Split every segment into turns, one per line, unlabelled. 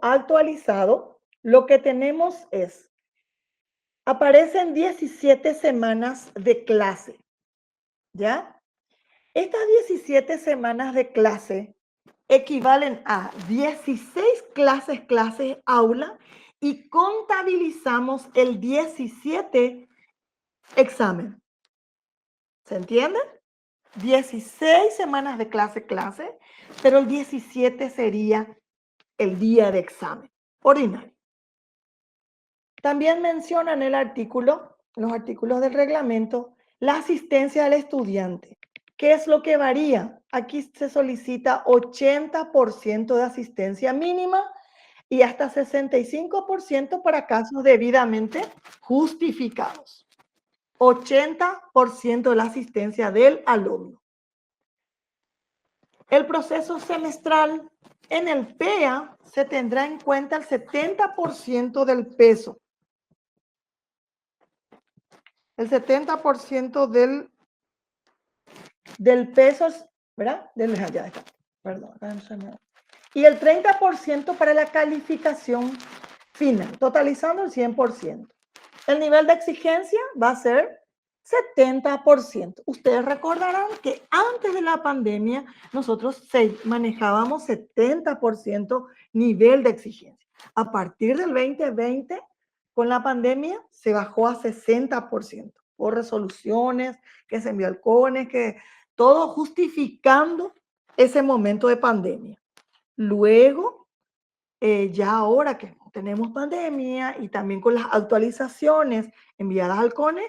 actualizado, lo que tenemos es, aparecen 17 semanas de clase, ¿ya? Estas 17 semanas de clase equivalen a 16 clases aula y contabilizamos el 17 examen. ¿Se entiende? 16 semanas de clase, pero el 17 sería el día de examen ordinario. También menciona en el artículo, los artículos del reglamento, la asistencia al estudiante. ¿Qué es lo que varía? Aquí se solicita 80% de asistencia mínima y hasta 65% para casos debidamente justificados. 80% de la asistencia del alumno. El proceso semestral en el PEA se tendrá en cuenta el 70% del peso. El 70% del peso, ¿verdad? Ya está, perdón. Y el 30% para la calificación final, totalizando el 100%. El nivel de exigencia va a ser 70%. Ustedes recordarán que antes de la pandemia nosotros manejábamos 70% nivel de exigencia. A partir del 2020, con la pandemia, se bajó a 60% por resoluciones que se envió al CONE, que todo justificando ese momento de pandemia. Luego, ya ahora que no tenemos pandemia y también con las actualizaciones enviadas al CONE,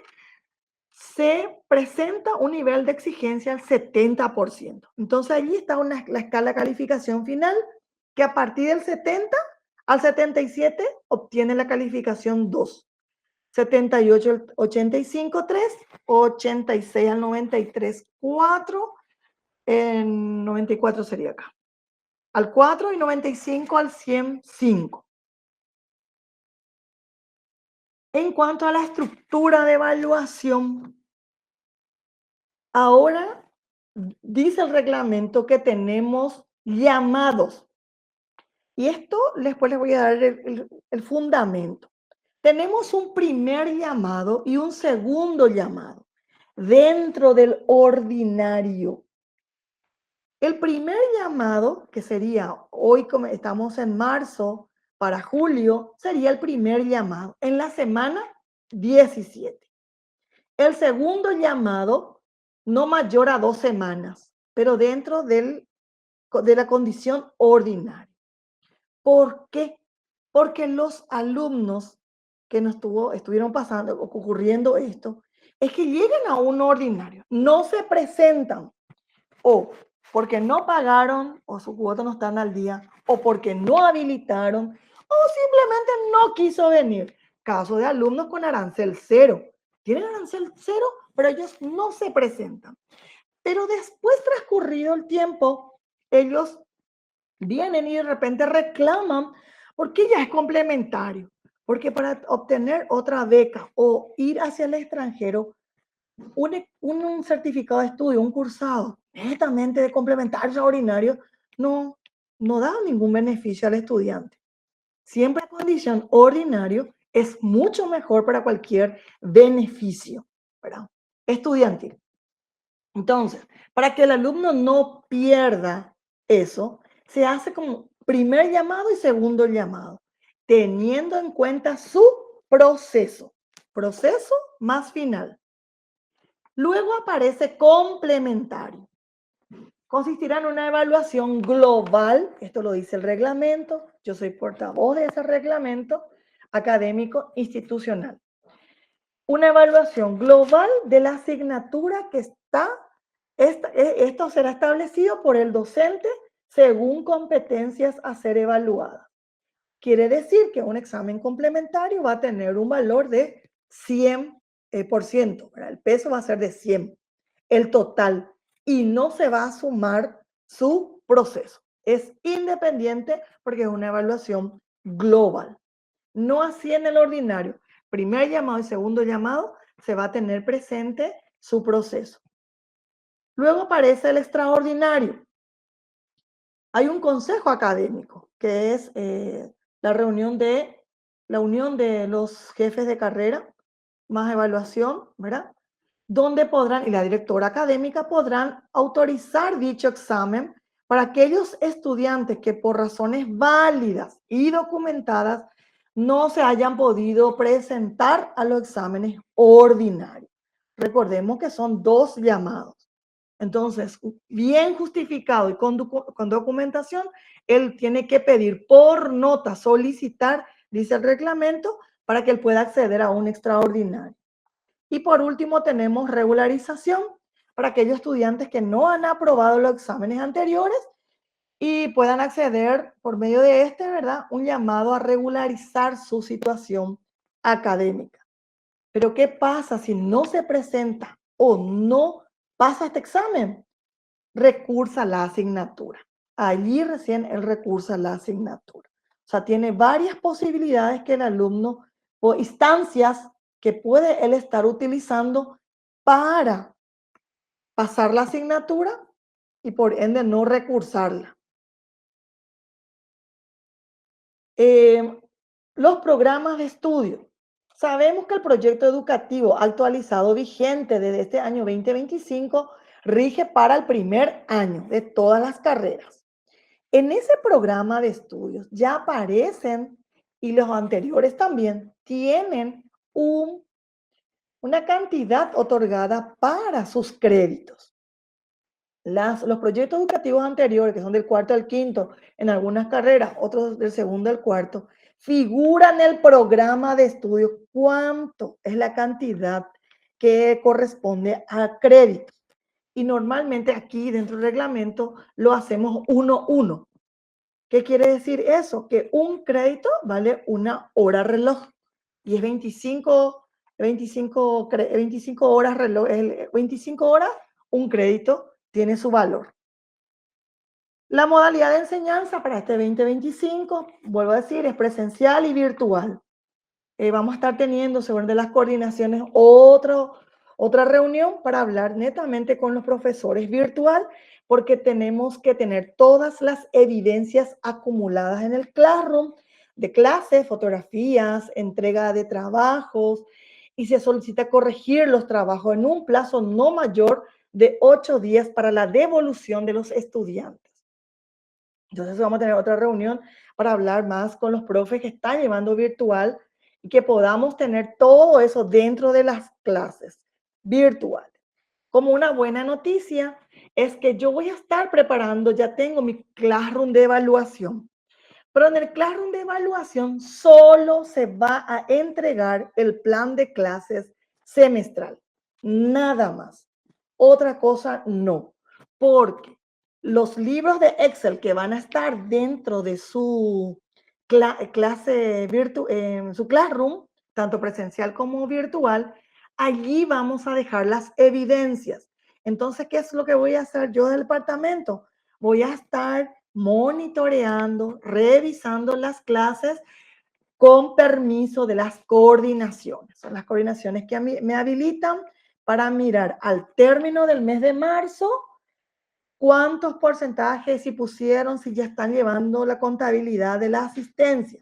se presenta un nivel de exigencia al 70%. Entonces allí está la escala de calificación final, que a partir del 70 al 77 obtiene la calificación 2. 78 al 85, 3, 86 al 93, 4, 94 sería acá. Al 4 y 95 al 100, 5. En cuanto a la estructura de evaluación, ahora dice el reglamento que tenemos llamados. Y esto después les voy a dar el fundamento. Tenemos un primer llamado y un segundo llamado dentro del ordinario. El primer llamado, que sería hoy, como estamos en marzo, para julio, sería el primer llamado en la semana 17. El segundo llamado, no mayor a 2 semanas, pero dentro de la condición ordinaria. ¿Por qué? Porque los alumnos que nos estuvieron pasando, ocurriendo esto, es que llegan a un ordinario, no se presentan, o porque no pagaron, o su cuota no están al día, o porque no habilitaron, o simplemente no quiso venir. Caso de alumnos con arancel cero. Tienen arancel cero, pero ellos no se presentan. Pero después, transcurrido el tiempo, ellos vienen y de repente reclaman porque ya es complementario. Porque para obtener otra beca o ir hacia el extranjero, un certificado de estudio, un cursado netamente de complementario ordinario, no da ningún beneficio al estudiante. Siempre la condición ordinario es mucho mejor para cualquier beneficio, ¿verdad? Estudiantil. Entonces, para que el alumno no pierda eso, se hace como primer llamado y segundo llamado, teniendo en cuenta su proceso más final. Luego aparece complementario. Consistirá en una evaluación global, esto lo dice el reglamento, yo soy portavoz de ese reglamento académico institucional. Una evaluación global de la asignatura que esto será establecido por el docente según competencias a ser evaluadas. Quiere decir que un examen complementario va a tener un valor de 100%, el peso va a ser de 100, el total, y no se va a sumar su proceso. Es independiente porque es una evaluación global. No así en el ordinario. Primer llamado y segundo llamado se va a tener presente su proceso. Luego aparece el extraordinario. Hay un consejo académico que es la unión de los jefes de carrera, más evaluación, ¿verdad? Donde podrán, y la directora académica podrán autorizar dicho examen para aquellos estudiantes que por razones válidas y documentadas no se hayan podido presentar a los exámenes ordinarios. Recordemos que son 2 llamados. Entonces, bien justificado y con documentación, él tiene que pedir por nota, solicitar, dice el reglamento, para que él pueda acceder a un extraordinario. Y por último tenemos regularización para aquellos estudiantes que no han aprobado los exámenes anteriores y puedan acceder por medio de este, ¿verdad? Un llamado a regularizar su situación académica. Pero ¿qué pasa si no se presenta o no pasa este examen? Recursa la asignatura. Allí recién él recursa la asignatura. O sea, tiene varias posibilidades que el alumno o instancias que puede él estar utilizando para pasar la asignatura y por ende no recursarla. Los programas de estudio. Sabemos que el proyecto educativo actualizado vigente desde este año 2025 rige para el primer año de todas las carreras. En ese programa de estudios ya aparecen, y los anteriores también, tienen una cantidad otorgada para sus créditos. Los proyectos educativos anteriores, que son del cuarto al quinto, en algunas carreras, otros del segundo al cuarto, figuran en el programa de estudios cuánto es la cantidad que corresponde a crédito. Y normalmente aquí dentro del reglamento lo hacemos 1-1. ¿Qué quiere decir eso? Que un crédito vale una hora reloj y es 25 horas reloj, 25 horas, un crédito tiene su valor. La modalidad de enseñanza para este 2025, vuelvo a decir, es presencial y virtual. Vamos a estar teniendo, según de las coordinaciones, otra reunión para hablar netamente con los profesores virtual, porque tenemos que tener todas las evidencias acumuladas en el Classroom de clases, fotografías, entrega de trabajos, y se solicita corregir los trabajos en un plazo no mayor de 8 días para la devolución de los estudiantes. Entonces vamos a tener otra reunión para hablar más con los profes que están llevando virtual y que podamos tener todo eso dentro de las clases virtuales. Como una buena noticia es que yo voy a estar preparando, ya tengo mi Classroom de evaluación, pero en el Classroom de evaluación solo se va a entregar el plan de clases semestral, nada más. Otra cosa no, porque los libros de Excel que van a estar dentro de su clase en su Classroom, tanto presencial como virtual, allí vamos a dejar las evidencias. Entonces, ¿qué es lo que voy a hacer yo del departamento? Voy a estar monitoreando, revisando las clases con permiso de las coordinaciones. Son las coordinaciones que me habilitan para mirar al término del mes de marzo cuántos porcentajes, si pusieron, si ya están llevando la contabilidad de la asistencia.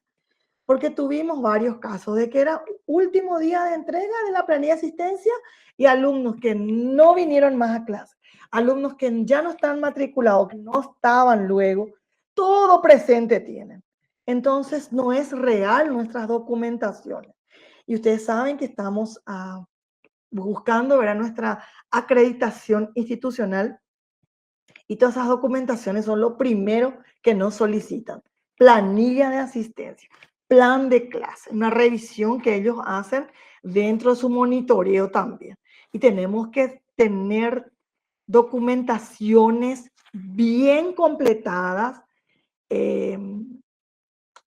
Porque tuvimos varios casos de que era último día de entrega de la planilla de asistencia y alumnos que no vinieron más a clase, alumnos que ya no están matriculados, que no estaban luego, todo presente tienen. Entonces no es real nuestras documentaciones. Y ustedes saben que estamos buscando ver nuestra acreditación institucional y todas esas documentaciones son lo primero que nos solicitan. Planilla de asistencia, plan de clase, una revisión que ellos hacen dentro de su monitoreo también. Y tenemos que tener documentaciones bien completadas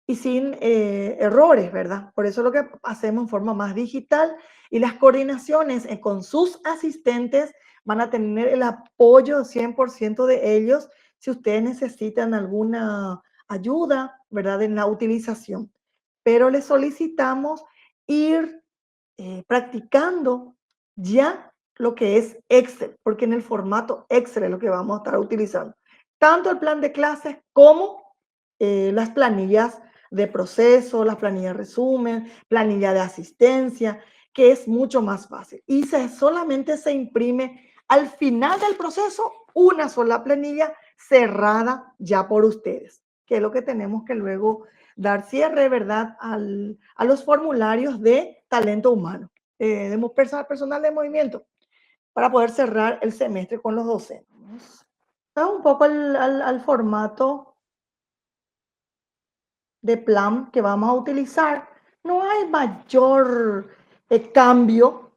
y sin errores, ¿verdad? Por eso lo que hacemos en forma más digital y las coordinaciones con sus asistentes van a tener el apoyo 100% de ellos si ustedes necesitan alguna ayuda, ¿verdad? En la utilización. Pero les solicitamos ir practicando ya lo que es Excel, porque en el formato Excel es lo que vamos a estar utilizando. Tanto el plan de clases como las planillas de proceso, las planillas resumen, planilla de asistencia, que es mucho más fácil. Y solamente se imprime al final del proceso una sola planilla cerrada ya por ustedes, que es lo que tenemos que luego dar cierre, ¿verdad?, a los formularios de talento humano, de personal de movimiento, para poder cerrar el semestre con los docentes. Vamos un poco al formato de plan que vamos a utilizar. No hay mayor cambio,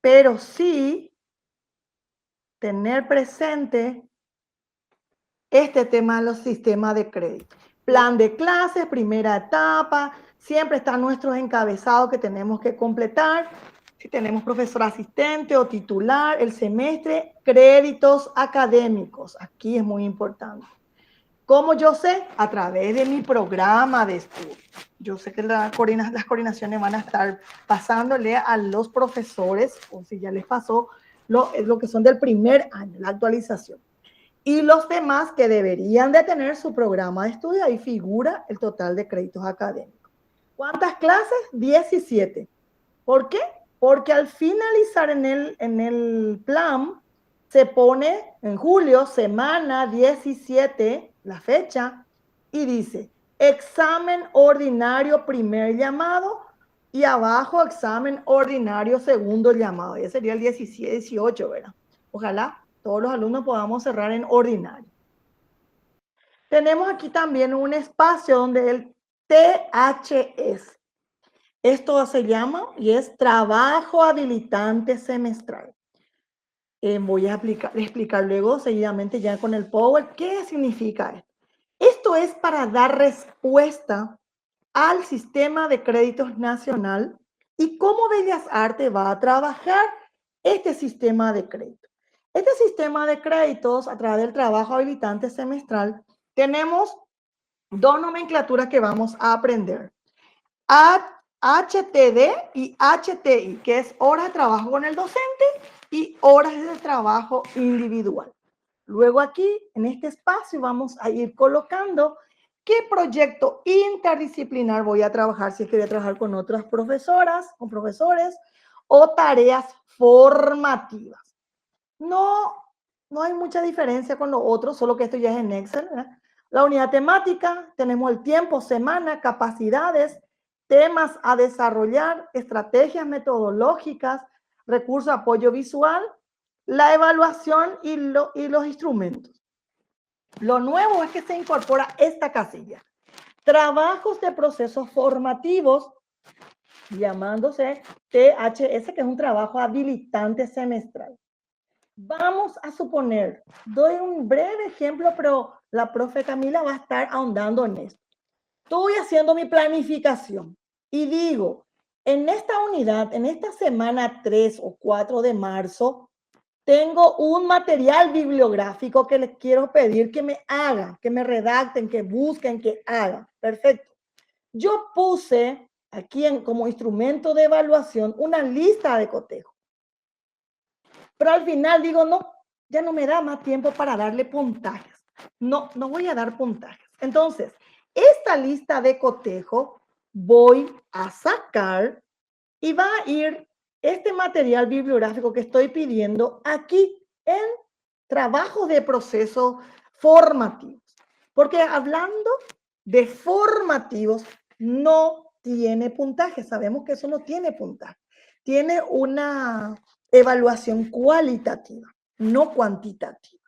pero sí tener presente este tema de los sistemas de crédito. Plan de clases, primera etapa, siempre están nuestros encabezados que tenemos que completar. Si tenemos profesor asistente o titular, el semestre, créditos académicos. Aquí es muy importante. ¿Cómo yo sé? A través de mi programa de estudio. Yo sé que las coordinaciones van a estar pasándole a los profesores, o si ya les pasó, lo que son del primer año, la actualización. Y los demás que deberían de tener su programa de estudio, ahí figura el total de créditos académicos. ¿Cuántas clases? 17. ¿Por qué? Porque al finalizar en el plan, se pone en julio, semana 17, la fecha, y dice, examen ordinario primer llamado, y abajo examen ordinario segundo llamado. Ese sería el 17, 18, ¿verdad? Ojalá todos los alumnos podamos cerrar en ordinario. Tenemos aquí también un espacio donde el THS. Esto se llama y es trabajo habilitante semestral. Voy a explicar luego seguidamente ya con el Power qué significa esto. Esto es para dar respuesta al sistema de créditos nacional y cómo Bellas Artes va a trabajar este sistema de crédito. Este sistema de créditos a través del trabajo habilitante semestral tenemos dos nomenclaturas que vamos a aprender. HTD y HTI, que es horas de trabajo con el docente y horas de trabajo individual. Luego aquí, en este espacio, vamos a ir colocando qué proyecto interdisciplinar voy a trabajar, si es que voy a trabajar con otras profesoras o profesores, o tareas formativas. No hay mucha diferencia con lo otro, solo que esto ya es en Excel, ¿verdad? La unidad temática, tenemos el tiempo, semana, capacidades, temas a desarrollar, estrategias metodológicas, recursos de apoyo visual, la evaluación y los instrumentos. Lo nuevo es que se incorpora esta casilla. Trabajos de procesos formativos, llamándose THS, que es un trabajo habilitante semestral. Vamos a suponer, doy un breve ejemplo, pero la profe Camila va a estar ahondando en esto. Estoy haciendo mi planificación y digo, en esta unidad, en esta semana 3 o 4 de marzo, tengo un material bibliográfico que les quiero pedir que me hagan, que me redacten, que busquen, que hagan. Perfecto. Yo puse aquí como instrumento de evaluación una lista de cotejo. Pero al final digo, no, ya no me da más tiempo para darle puntajes. No voy a dar puntajes. Entonces, esta lista de cotejo voy a sacar y va a ir este material bibliográfico que estoy pidiendo aquí en trabajos de proceso formativos. Porque hablando de formativos, no tiene puntaje. Sabemos que eso no tiene puntaje. Tiene una evaluación cualitativa, no cuantitativa.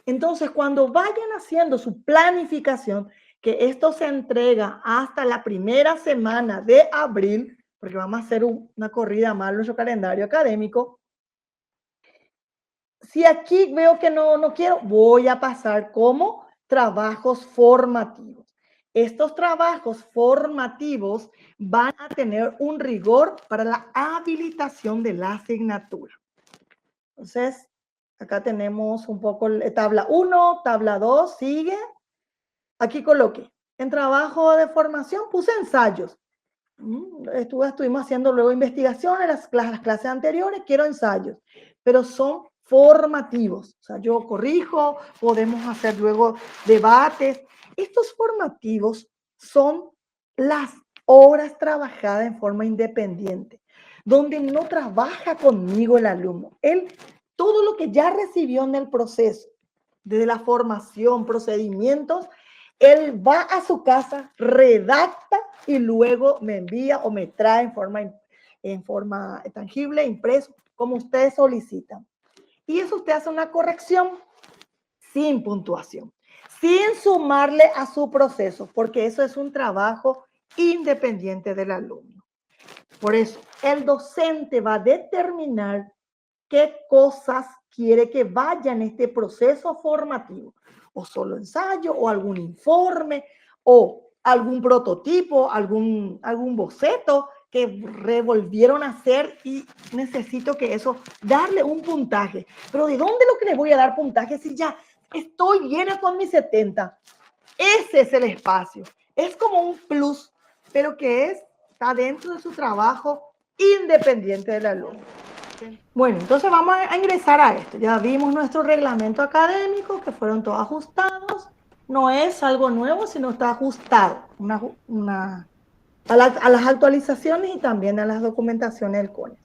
Entonces, cuando vayan haciendo su planificación, que esto se entrega hasta la primera semana de abril, porque vamos a hacer una corrida más en nuestro calendario académico. Si aquí veo que no quiero, voy a pasar como trabajos formativos. Estos trabajos formativos van a tener un rigor para la habilitación de la asignatura. Entonces, acá tenemos un poco tabla 1, tabla 2, sigue. Aquí coloqué. En trabajo de formación puse ensayos. Estuvimos haciendo luego investigaciones, las clases anteriores, quiero ensayos, pero son formativos. O sea, yo corrijo, podemos hacer luego debates. Estos formativos son las horas trabajadas en forma independiente, donde no trabaja conmigo el alumno. Él, todo lo que ya recibió en el proceso, desde la formación, procedimientos, él va a su casa, redacta y luego me envía o me trae en forma tangible, impreso, como ustedes solicitan. Y eso usted hace una corrección sin puntuación, sin sumarle a su proceso, porque eso es un trabajo independiente del alumno. Por eso, el docente va a determinar qué cosas quiere que vaya en este proceso formativo, o solo ensayo, o algún informe, o algún prototipo, algún boceto que revolvieron a hacer y necesito que eso, darle un puntaje. Pero ¿de dónde lo que le voy a dar puntaje si ya estoy llena con mis 70? Ese es el espacio. Es como un plus, pero que está dentro de su trabajo independiente del alumno. Bueno, entonces vamos a ingresar a esto. Ya vimos nuestro reglamento académico, que fueron todos ajustados. No es algo nuevo, sino está ajustado a las actualizaciones y también a las documentaciones del CONES.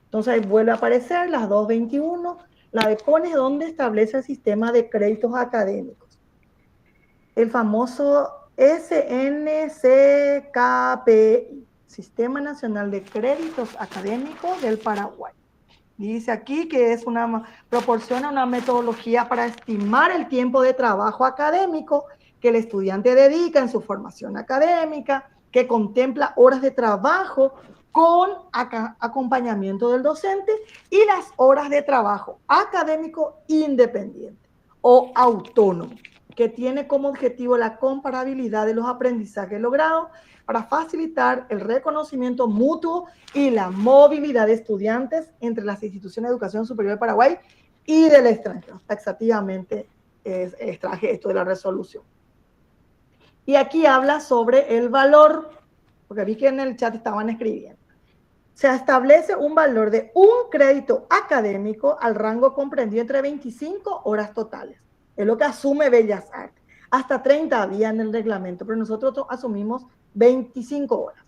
Entonces ahí vuelve a aparecer las 221, la de CONES, donde establece el sistema de créditos académicos. El famoso SNCKPI, Sistema Nacional de Créditos Académicos del Paraguay. Dice aquí que proporciona una metodología para estimar el tiempo de trabajo académico que el estudiante dedica en su formación académica, que contempla horas de trabajo con acompañamiento del docente y las horas de trabajo académico independiente o autónomo, que tiene como objetivo la comparabilidad de los aprendizajes logrados para facilitar el reconocimiento mutuo y la movilidad de estudiantes entre las instituciones de educación superior de Paraguay y del extranjero. Taxativamente extraje esto de la resolución. Y aquí habla sobre el valor, porque vi que en el chat estaban escribiendo. Se establece un valor de un crédito académico al rango comprendido entre 25 horas totales. Es lo que asume Bellas Artes. Hasta 30 había en el reglamento, pero nosotros asumimos 25 horas,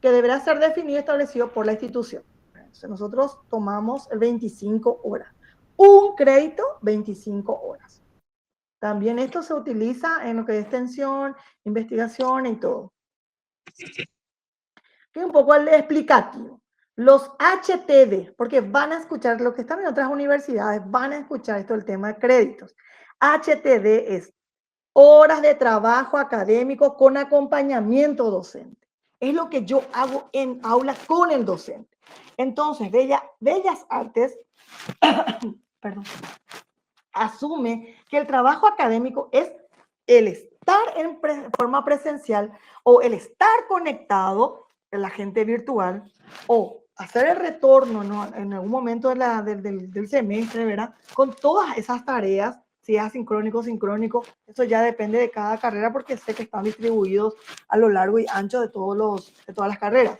que deberá ser definido y establecido por la institución. Entonces nosotros tomamos el 25 horas. Un crédito, 25 horas. También esto se utiliza en lo que es extensión, investigación y todo. Que un poco el explicativo. Los HTD, porque van a escuchar, los que están en otras universidades van a escuchar esto del tema de créditos. HTD es horas de trabajo académico con acompañamiento docente. Es lo que yo hago en aula con el docente. Entonces, Bellas Artes perdón, asume que el trabajo académico es el estar en forma presencial o el estar conectado en la gente virtual o hacer el retorno, ¿no?, en algún momento del semestre, ¿verdad?, con todas esas tareas, si es asincrónico o sincrónico, eso ya depende de cada carrera porque sé que están distribuidos a lo largo y ancho de todas las carreras.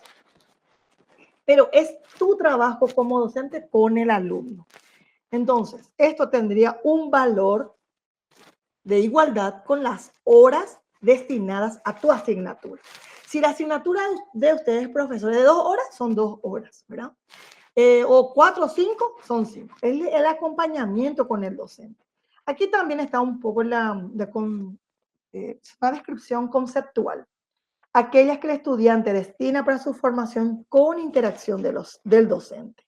Pero es tu trabajo como docente con el alumno. Entonces, esto tendría un valor de igualdad con las horas destinadas a tu asignatura. Si la asignatura de ustedes, profesores, de 2 horas, son 2 horas, ¿verdad? O 4 o 5, son 5. El acompañamiento con el docente. Aquí también está un poco una descripción conceptual. Aquellas que el estudiante destina para su formación con interacción del docente.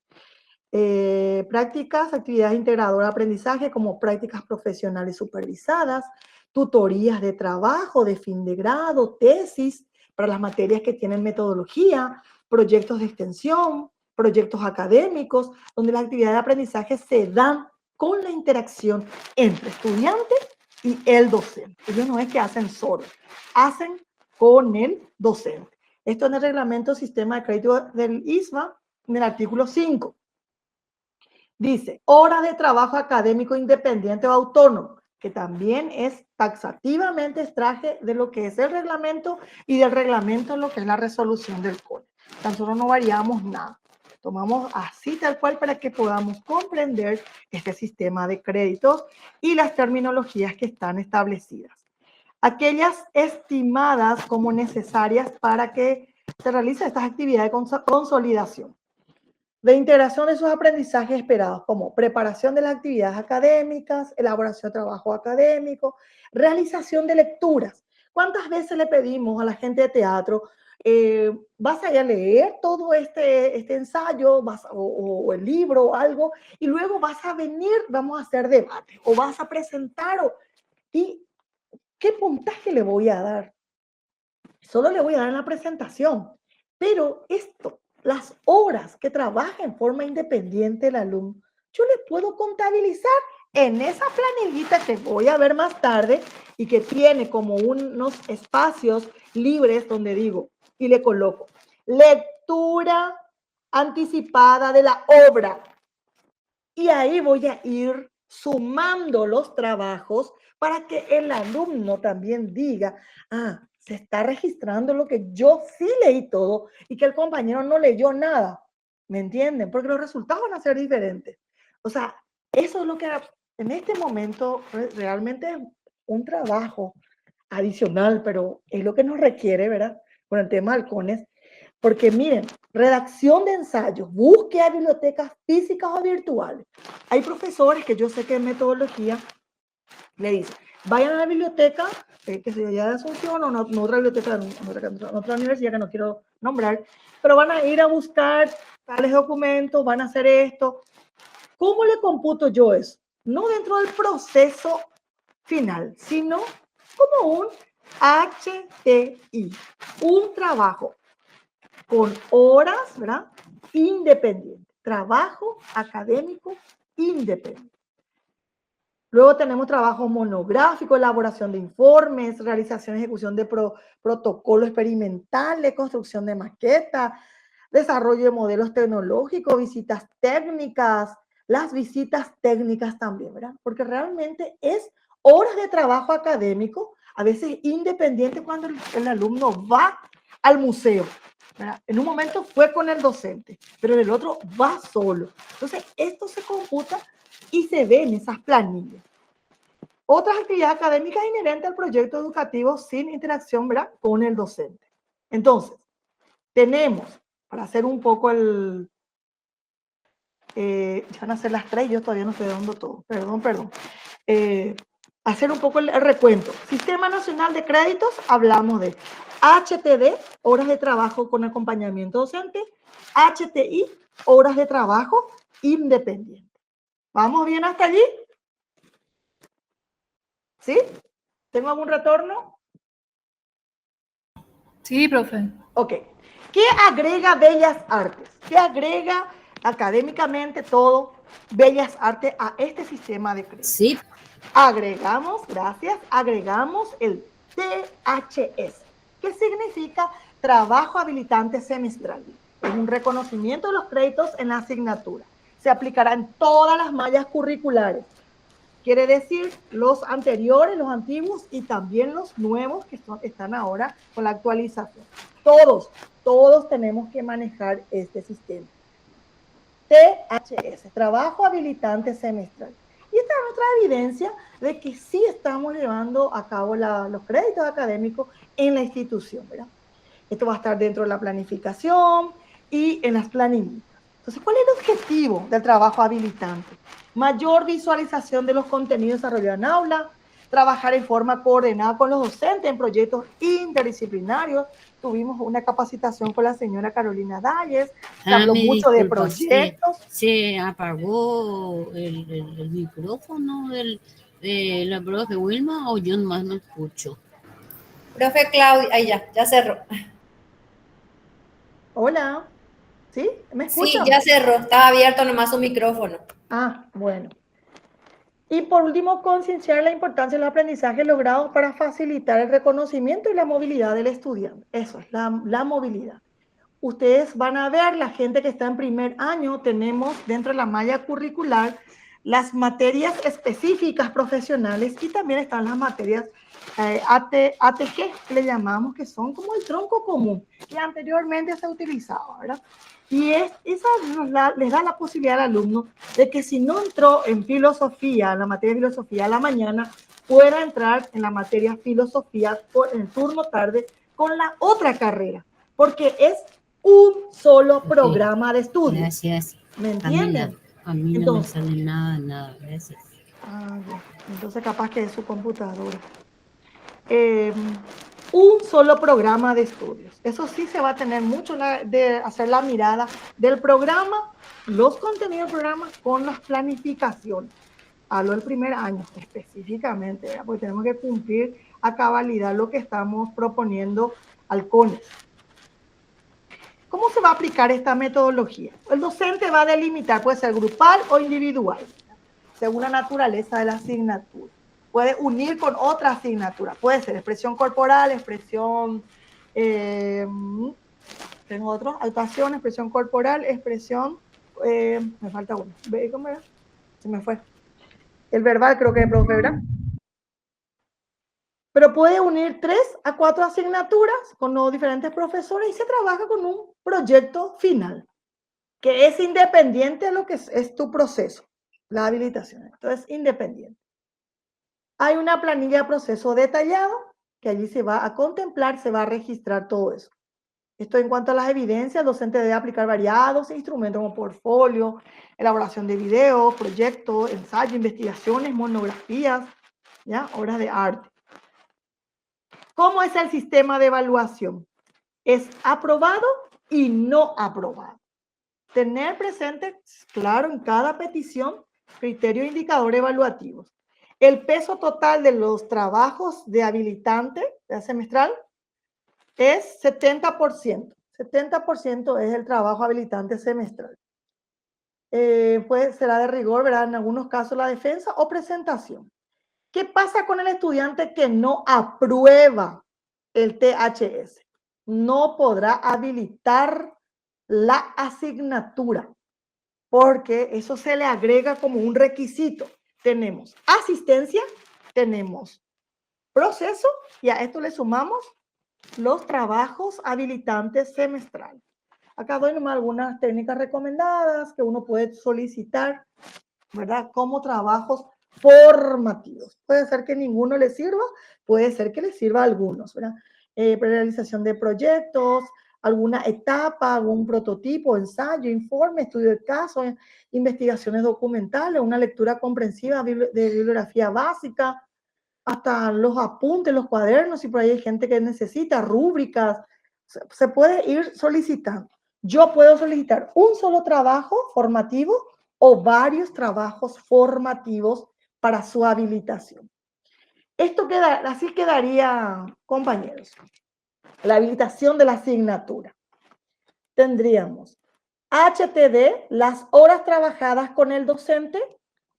Prácticas, actividades integradoras de aprendizaje como prácticas profesionales supervisadas, tutorías de trabajo de fin de grado, tesis para las materias que tienen metodología, proyectos de extensión, proyectos académicos, donde las actividades de aprendizaje se dan con la interacción entre estudiantes y el docente. Ellos no es que hacen solo, hacen con el docente. Esto en el reglamento Sistema de Crédito del ISMA, en el artículo 5. Dice, horas de trabajo académico independiente o autónomo, que también es taxativamente extraje de lo que es el reglamento y del reglamento lo que es la resolución del CONE. Nosotros no variamos nada. Tomamos así tal cual para que podamos comprender este sistema de créditos y las terminologías que están establecidas. aquellas estimadas como necesarias para que se realicen estas actividades de consolidación, de integración de sus aprendizajes esperados, como preparación de las actividades académicas, elaboración de trabajo académico, realización de lecturas. ¿Cuántas veces le pedimos a la gente de teatro, vas a ir a leer todo este ensayo o el libro o algo, y luego vas a venir, vamos a hacer debate, o vas a presentar, y qué puntaje le voy a dar? Solo le voy a dar en la presentación, pero esto, las horas que trabaja en forma independiente el alumno, yo le puedo contabilizar en esa planillita que voy a ver más tarde y que tiene como unos espacios libres donde digo, y le coloco, lectura anticipada de la obra. Y ahí voy a ir sumando los trabajos para que el alumno también diga, ah, se está registrando lo que yo sí leí todo y que el compañero no leyó nada. ¿Me entienden? Porque los resultados van a ser diferentes. O sea, eso es lo que en este momento realmente es un trabajo adicional, pero es lo que nos requiere, ¿verdad? Con el tema de halcones. Porque miren, redacción de ensayos, búsqueda de bibliotecas físicas o virtuales. Hay profesores que yo sé que en metodología le dicen, vayan a la biblioteca, que se llama de Asunción o no, otra biblioteca, otra universidad que no quiero nombrar, pero van a ir a buscar tales documentos, van a hacer esto. ¿Cómo le computo yo eso? No dentro del proceso final, sino como un HTI, un trabajo con horas, ¿verdad? Independiente. Trabajo académico independiente. Luego tenemos trabajo monográfico, elaboración de informes, realización y ejecución de protocolos experimentales, construcción de maquetas, desarrollo de modelos tecnológicos, visitas técnicas, las visitas técnicas también, ¿verdad? Porque realmente es horas de trabajo académico, a veces independiente cuando el alumno va al museo, ¿verdad? En un momento fue con el docente, pero en el otro va solo. Entonces, esto se computa y se ve en esas planillas. Otras actividades académicas inherentes al proyecto educativo sin interacción, ¿verdad?, con el docente. Entonces, tenemos, para hacer un poco van a ser las 3, yo todavía no estoy dando todo, perdón. Hacer un poco el recuento. Sistema Nacional de Créditos, hablamos de HTD, horas de trabajo con acompañamiento docente, HTI, horas de trabajo independiente. ¿Vamos bien hasta allí? ¿Sí? ¿Tengo algún retorno?
Sí, profe.
Ok. ¿Qué agrega Bellas Artes? ¿Qué agrega académicamente todo Bellas Artes a este sistema de crédito?
Sí.
Agregamos, gracias, agregamos el THS, que significa Trabajo Habilitante Semestral. Es un reconocimiento de los créditos en la asignatura. Se aplicará en todas las mallas curriculares. Quiere decir los anteriores, los antiguos y también los nuevos que están ahora con la actualización. Todos tenemos que manejar este sistema. THS, Trabajo Habilitante Semestral. Y esta es otra evidencia de que sí estamos llevando a cabo los créditos académicos en la institución, ¿verdad? Esto va a estar dentro de la planificación y en las planillas. Entonces, ¿cuál es el objetivo del trabajo habilitante? Mayor visualización de los contenidos desarrollados en aula, trabajar en forma coordinada con los docentes en proyectos interdisciplinarios. Tuvimos una capacitación con la señora Carolina Dalles, se habló mucho de proyectos.
Se apagó el micrófono de la profe Wilma o yo nomás no escucho.
Profe Claudia, ahí ya cerró.
Hola, ¿sí? ¿Me escuchan?
Sí, ya cerró, estaba abierto nomás su micrófono.
Ah, bueno. Y por último, concienciar la importancia del aprendizaje logrado para facilitar el reconocimiento y la movilidad del estudiante. Eso es, la movilidad. Ustedes van a ver, la gente que está en primer año, tenemos dentro de la malla curricular las materias específicas profesionales y también están las materias ATG, que le llamamos, que son como el tronco común, que anteriormente se utilizaba, ¿verdad? Y esa les da la posibilidad al alumno de que si no entró en filosofía, en la materia de filosofía a la mañana, pueda entrar en la materia filosofía en el turno tarde con la otra carrera, porque es un solo programa de estudio.
Gracias.
¿Me
Camila,
entienden?
a mí no
Entonces,
me sale nada. Gracias.
entonces capaz que es su computadora. Un solo programa de estudios. Eso sí se va a tener mucho de hacer la mirada del programa, los contenidos del programa con las planificaciones. Hablo del primer año específicamente, ¿verdad? Porque tenemos que cumplir a cabalidad lo que estamos proponiendo al CONES. ¿Cómo se va a aplicar esta metodología? El docente va a delimitar, puede ser grupal o individual, según la naturaleza de la asignatura. Puede unir con otra asignatura, puede ser expresión corporal, expresión, tengo otros, actuación, expresión corporal, expresión, me falta uno, ¿cómo era? Se me fue. El verbal creo que es profe, ¿verdad? Pero puede unir 3 a 4 asignaturas con los diferentes profesores y se trabaja con un proyecto final, que es independiente de lo que es tu proceso, la habilitación. Entonces, independiente. Hay una planilla de proceso detallado que allí se va a contemplar, se va a registrar todo eso. Esto en cuanto a las evidencias, el docente debe aplicar variados instrumentos como portfolio, elaboración de videos, proyectos, ensayos, investigaciones, monografías, ¿ya? Obras de arte. ¿Cómo es el sistema de evaluación? Es aprobado y no aprobado. Tener presente, claro, en cada petición, criterios e indicadores evaluativos. El peso total de los trabajos de habilitante de semestral es 70%. 70% es el trabajo habilitante semestral. Pues será de rigor, ¿verdad? En algunos casos la defensa o presentación. ¿Qué pasa con el estudiante que no aprueba el THS? No podrá habilitar la asignatura, porque eso se le agrega como un requisito. Tenemos asistencia, tenemos proceso y a esto le sumamos los trabajos habilitantes semestrales. Acá doy nomás algunas técnicas recomendadas que uno puede solicitar, ¿verdad? Como trabajos formativos. Puede ser que ninguno le sirva, puede ser que le sirva a algunos, ¿verdad? Realización de proyectos, alguna etapa, algún prototipo, ensayo, informe, estudio de caso, investigaciones documentales, una lectura comprensiva de bibliografía básica, hasta los apuntes, los cuadernos, si por ahí hay gente que necesita rúbricas, se puede ir solicitando. Yo puedo solicitar un solo trabajo formativo o varios trabajos formativos para su habilitación. Esto queda, así quedaría, compañeros, la habilitación de la asignatura. Tendríamos HTD, las horas trabajadas con el docente,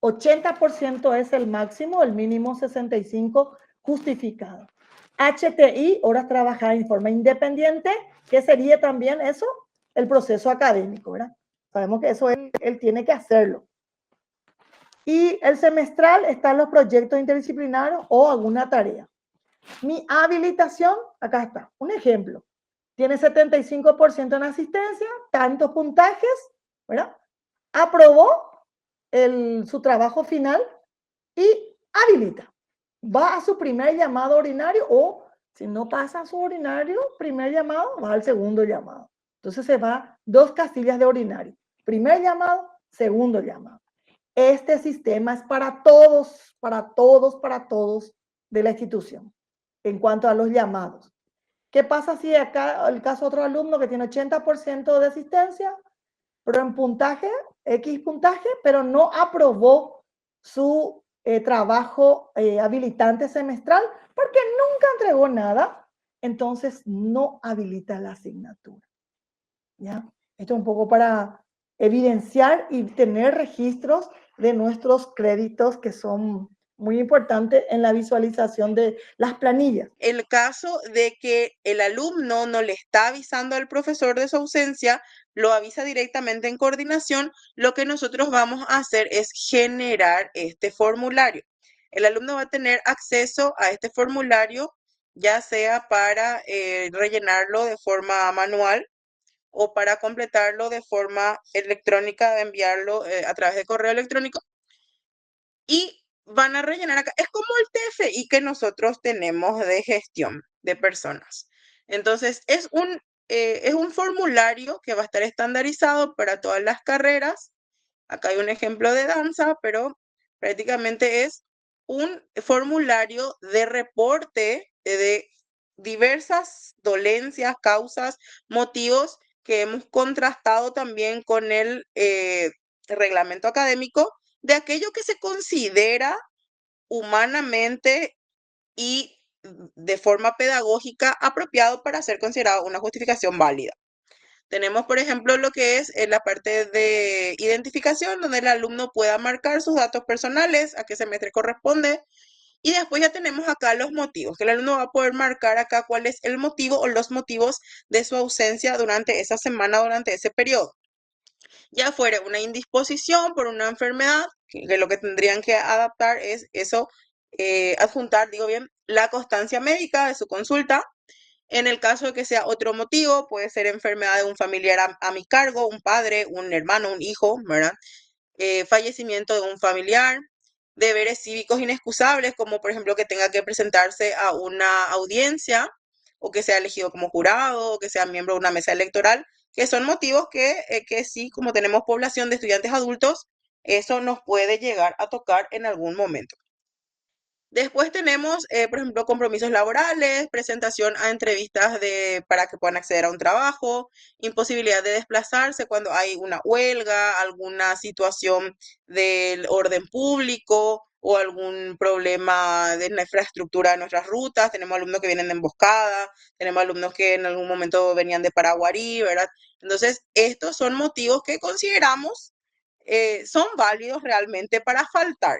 80% es el máximo, el mínimo 65% justificado. HTI, horas trabajadas en forma independiente, que sería también eso, el proceso académico, ¿verdad? Sabemos que eso él tiene que hacerlo. Y el semestral están los proyectos interdisciplinarios o alguna tarea. Mi habilitación, acá está, un ejemplo. Tiene 75% en asistencia, tantos puntajes, ¿verdad? Aprobó su trabajo final y habilita. Va a su primer llamado ordinario o si no pasa a su ordinario, primer llamado, va al segundo llamado. Entonces se va 2 casillas de ordinario. Primer llamado, segundo llamado. Este sistema es para todos de la institución en cuanto a los llamados. ¿Qué pasa si acá el caso de otro alumno que tiene 80% de asistencia, pero en puntaje, X puntaje, pero no aprobó su trabajo habilitante semestral porque nunca entregó nada? Entonces no habilita la asignatura. ¿Ya? Esto es un poco para evidenciar y tener registros de nuestros créditos que son muy importantes en la visualización de las planillas.
El caso de que el alumno no le está avisando al profesor de su ausencia, lo avisa directamente en coordinación, lo que nosotros vamos a hacer es generar este formulario. El alumno va a tener acceso a este formulario, ya sea para rellenarlo de forma manual o para completarlo de forma electrónica, enviarlo a través de correo electrónico. Y van a rellenar acá. Es como el TFI que nosotros tenemos de gestión de personas. Entonces, es un formulario que va a estar estandarizado para todas las carreras. Acá hay un ejemplo de danza, pero prácticamente es un formulario de reporte de diversas dolencias, causas, motivos que hemos contrastado también con el reglamento académico de aquello que se considera humanamente y de forma pedagógica apropiado para ser considerado una justificación válida. Tenemos, por ejemplo, lo que es la parte de identificación, donde el alumno pueda marcar sus datos personales, a qué semestre corresponde. Y después ya tenemos acá los motivos, que el alumno va a poder marcar acá cuál es el motivo o los motivos de su ausencia durante esa semana, durante ese periodo. Ya fuera una indisposición por una enfermedad, que lo que tendrían que adaptar es eso, adjuntar, digo bien, la constancia médica de su consulta. En el caso de que sea otro motivo, puede ser enfermedad de un familiar a mi cargo, un padre, un hermano, un hijo, ¿verdad? Fallecimiento de un familiar, deberes cívicos inexcusables, como por ejemplo que tenga que presentarse a una audiencia o que sea elegido como jurado o que sea miembro de una mesa electoral, que son motivos que sí, como tenemos población de estudiantes adultos, eso nos puede llegar a tocar en algún momento. Después tenemos, por ejemplo, compromisos laborales, presentación a entrevistas para que puedan acceder a un trabajo, imposibilidad de desplazarse cuando hay una huelga, alguna situación del orden público o algún problema de la infraestructura de nuestras rutas. Tenemos alumnos que vienen de emboscada, tenemos alumnos que en algún momento venían de Paraguarí, ¿verdad? Entonces, estos son motivos que consideramos son válidos realmente para faltar.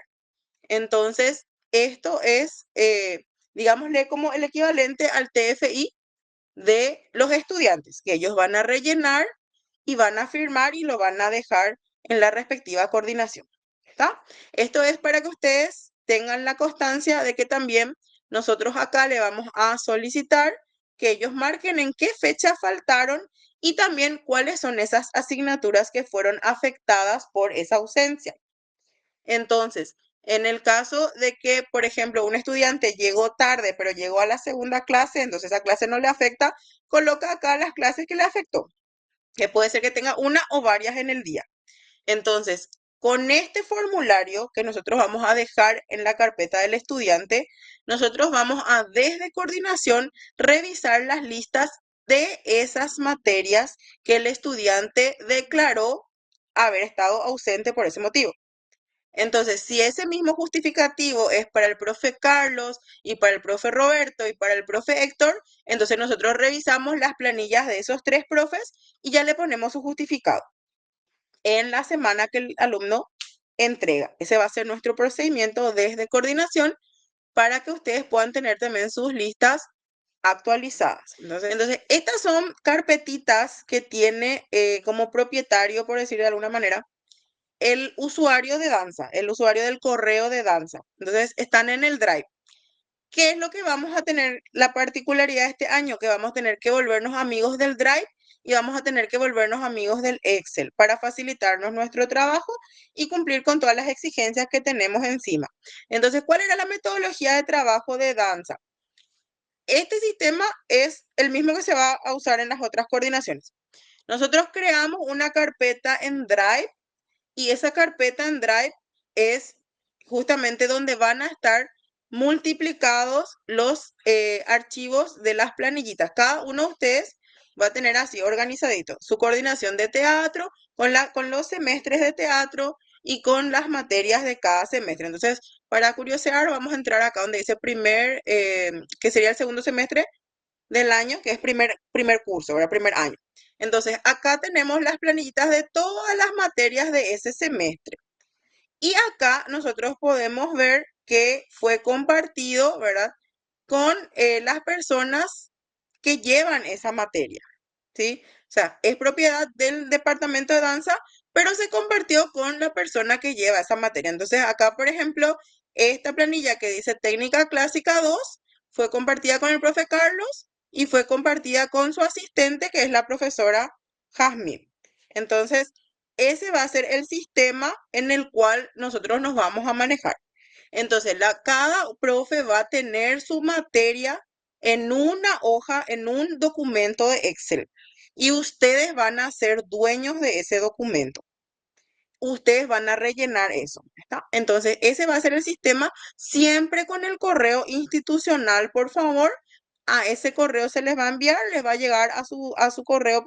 Entonces, esto es, digámosle, como el equivalente al TFI de los estudiantes, que ellos van a rellenar y van a firmar y lo van a dejar en la respectiva coordinación. ¿Está? Esto es para que ustedes tengan la constancia de que también nosotros acá le vamos a solicitar que ellos marquen en qué fecha faltaron y también cuáles son esas asignaturas que fueron afectadas por esa ausencia. Entonces, en el caso de que, por ejemplo, un estudiante llegó tarde, pero llegó a la segunda clase, entonces esa clase no le afecta, coloca acá las clases que le afectó, que puede ser que tenga una o varias en el día. Entonces, con este formulario que nosotros vamos a dejar en la carpeta del estudiante, nosotros vamos a, desde coordinación, revisar las listas de esas materias que el estudiante declaró haber estado ausente por ese motivo. Entonces, si ese mismo justificativo es para el profe Carlos y para el profe Roberto y para el profe Héctor, entonces nosotros revisamos las planillas de esos tres profes y ya le ponemos su justificado en la semana que el alumno entrega. Ese va a ser nuestro procedimiento desde coordinación para que ustedes puedan tener también sus listas actualizadas. Entonces estas son carpetitas que tiene como propietario, por decir de alguna manera, el usuario de danza, el usuario del correo de danza. Entonces, están en el Drive. ¿Qué es lo que vamos a tener la particularidad de este año? Que vamos a tener que volvernos amigos del Drive y vamos a tener que volvernos amigos del Excel para facilitarnos nuestro trabajo y cumplir con todas las exigencias que tenemos encima. Entonces, ¿cuál era la metodología de trabajo de danza? Este sistema es el mismo que se va a usar en las otras coordinaciones. Nosotros creamos una carpeta en Drive y esa carpeta en Drive es justamente donde van a estar multiplicados los archivos de las planillitas. Cada uno de ustedes va a tener así organizadito su coordinación de teatro con los semestres de teatro y con las materias de cada semestre. Entonces, para curiosear, vamos a entrar acá donde dice que sería el segundo semestre del año, que es primer curso, ¿verdad? Primer año. Entonces, acá tenemos las planillitas de todas las materias de ese semestre. Y acá nosotros podemos ver que fue compartido, ¿verdad? Con las personas que llevan esa materia, ¿sí? O sea, es propiedad del departamento de danza, pero se compartió con la persona que lleva esa materia. Entonces, acá, por ejemplo, esta planilla que dice Técnica Clásica 2 fue compartida con el profe Carlos y fue compartida con su asistente, que es la profesora Jazmín. Entonces, ese va a ser el sistema en el cual nosotros nos vamos a manejar. Entonces, cada profe va a tener su materia en una hoja, en un documento de Excel. Y ustedes van a ser dueños de ese documento. Ustedes van a rellenar eso, ¿está? Entonces, ese va a ser el sistema, siempre con el correo institucional, por favor. A ese correo se les va a enviar, les va a llegar a su correo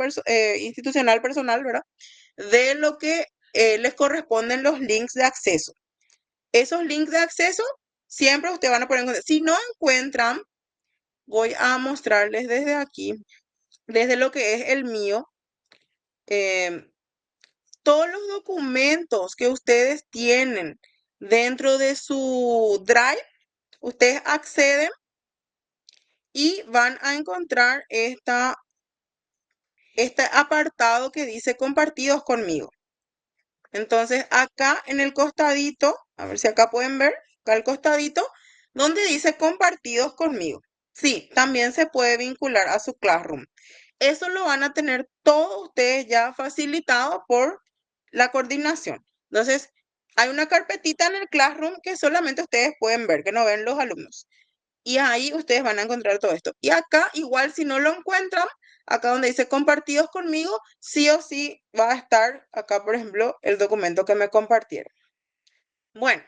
institucional personal, ¿verdad? De lo que les corresponden los links de acceso. Esos links de acceso siempre ustedes van a poner. Si no encuentran, voy a mostrarles desde aquí, desde lo que es el mío, todos los documentos que ustedes tienen dentro de su Drive, ustedes acceden y van a encontrar este apartado que dice compartidos conmigo. Entonces, acá en el costadito, a ver si acá pueden ver, acá al costadito, donde dice compartidos conmigo. Sí, también se puede vincular a su Classroom. Eso lo van a tener todos ustedes ya facilitado por la coordinación. Entonces, hay una carpetita en el Classroom que solamente ustedes pueden ver, que no ven los alumnos. Y ahí ustedes van a encontrar todo esto. Y acá, igual, si no lo encuentran, acá donde dice compartidos conmigo, sí o sí va a estar acá, por ejemplo, el documento que me compartieron. Bueno,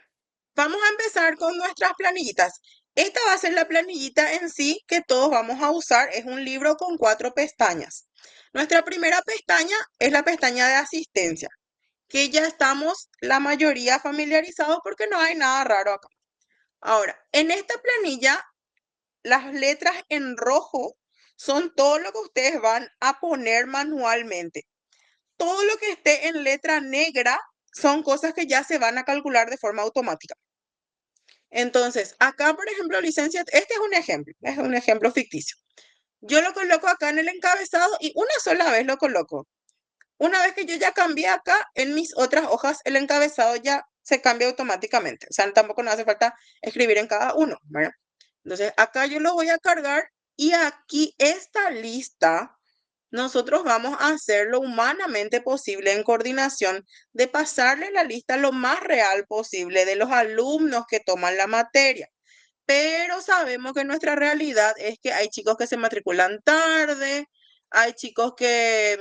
vamos a empezar con nuestras planillitas. Esta va a ser la planillita en sí que todos vamos a usar. Es un libro con 4 pestañas. Nuestra primera pestaña es la pestaña de asistencia, que ya estamos la mayoría familiarizados porque no hay nada raro acá. Ahora, en esta planilla, las letras en rojo son todo lo que ustedes van a poner manualmente. Todo lo que esté en letra negra son cosas que ya se van a calcular de forma automática. Entonces, acá, por ejemplo, licencia, este es un ejemplo ficticio. Yo lo coloco acá en el encabezado y una sola vez lo coloco. Una vez que yo ya cambié acá, en mis otras hojas, el encabezado ya se cambia automáticamente. O sea, tampoco no hace falta escribir en cada uno, ¿verdad? Entonces, acá yo lo voy a cargar y aquí esta lista, nosotros vamos a hacer lo humanamente posible en coordinación de pasarle la lista lo más real posible de los alumnos que toman la materia. Pero sabemos que nuestra realidad es que hay chicos que se matriculan tarde, hay chicos que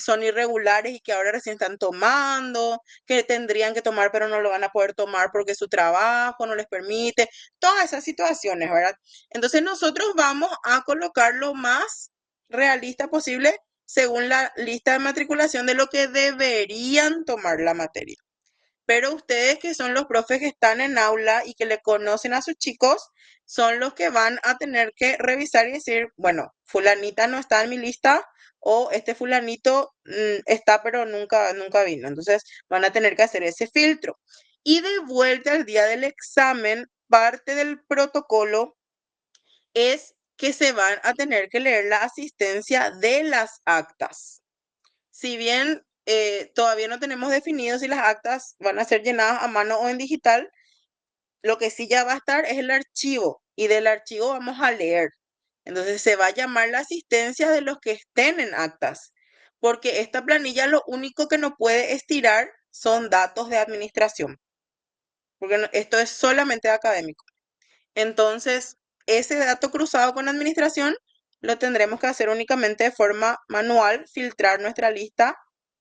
son irregulares y que ahora recién están tomando, que tendrían que tomar pero no lo van a poder tomar porque su trabajo no les permite, todas esas situaciones, ¿verdad? Entonces nosotros vamos a colocar lo más realista posible según la lista de matriculación de lo que deberían tomar la materia. Pero ustedes que son los profes que están en aula y que le conocen a sus chicos, son los que van a tener que revisar y decir, bueno, fulanita no está en mi lista o este fulanito está pero nunca vino. Entonces van a tener que hacer ese filtro. Y de vuelta al día del examen, parte del protocolo es que se van a tener que leer la asistencia de las actas. Si bien todavía no tenemos definido si las actas van a ser llenadas a mano o en digital, lo que sí ya va a estar es el archivo y del archivo vamos a leer. Entonces se va a llamar la asistencia de los que estén en actas, porque esta planilla lo único que no puede estirar son datos de administración, porque esto es solamente académico. Entonces, ese dato cruzado con administración lo tendremos que hacer únicamente de forma manual, filtrar nuestra lista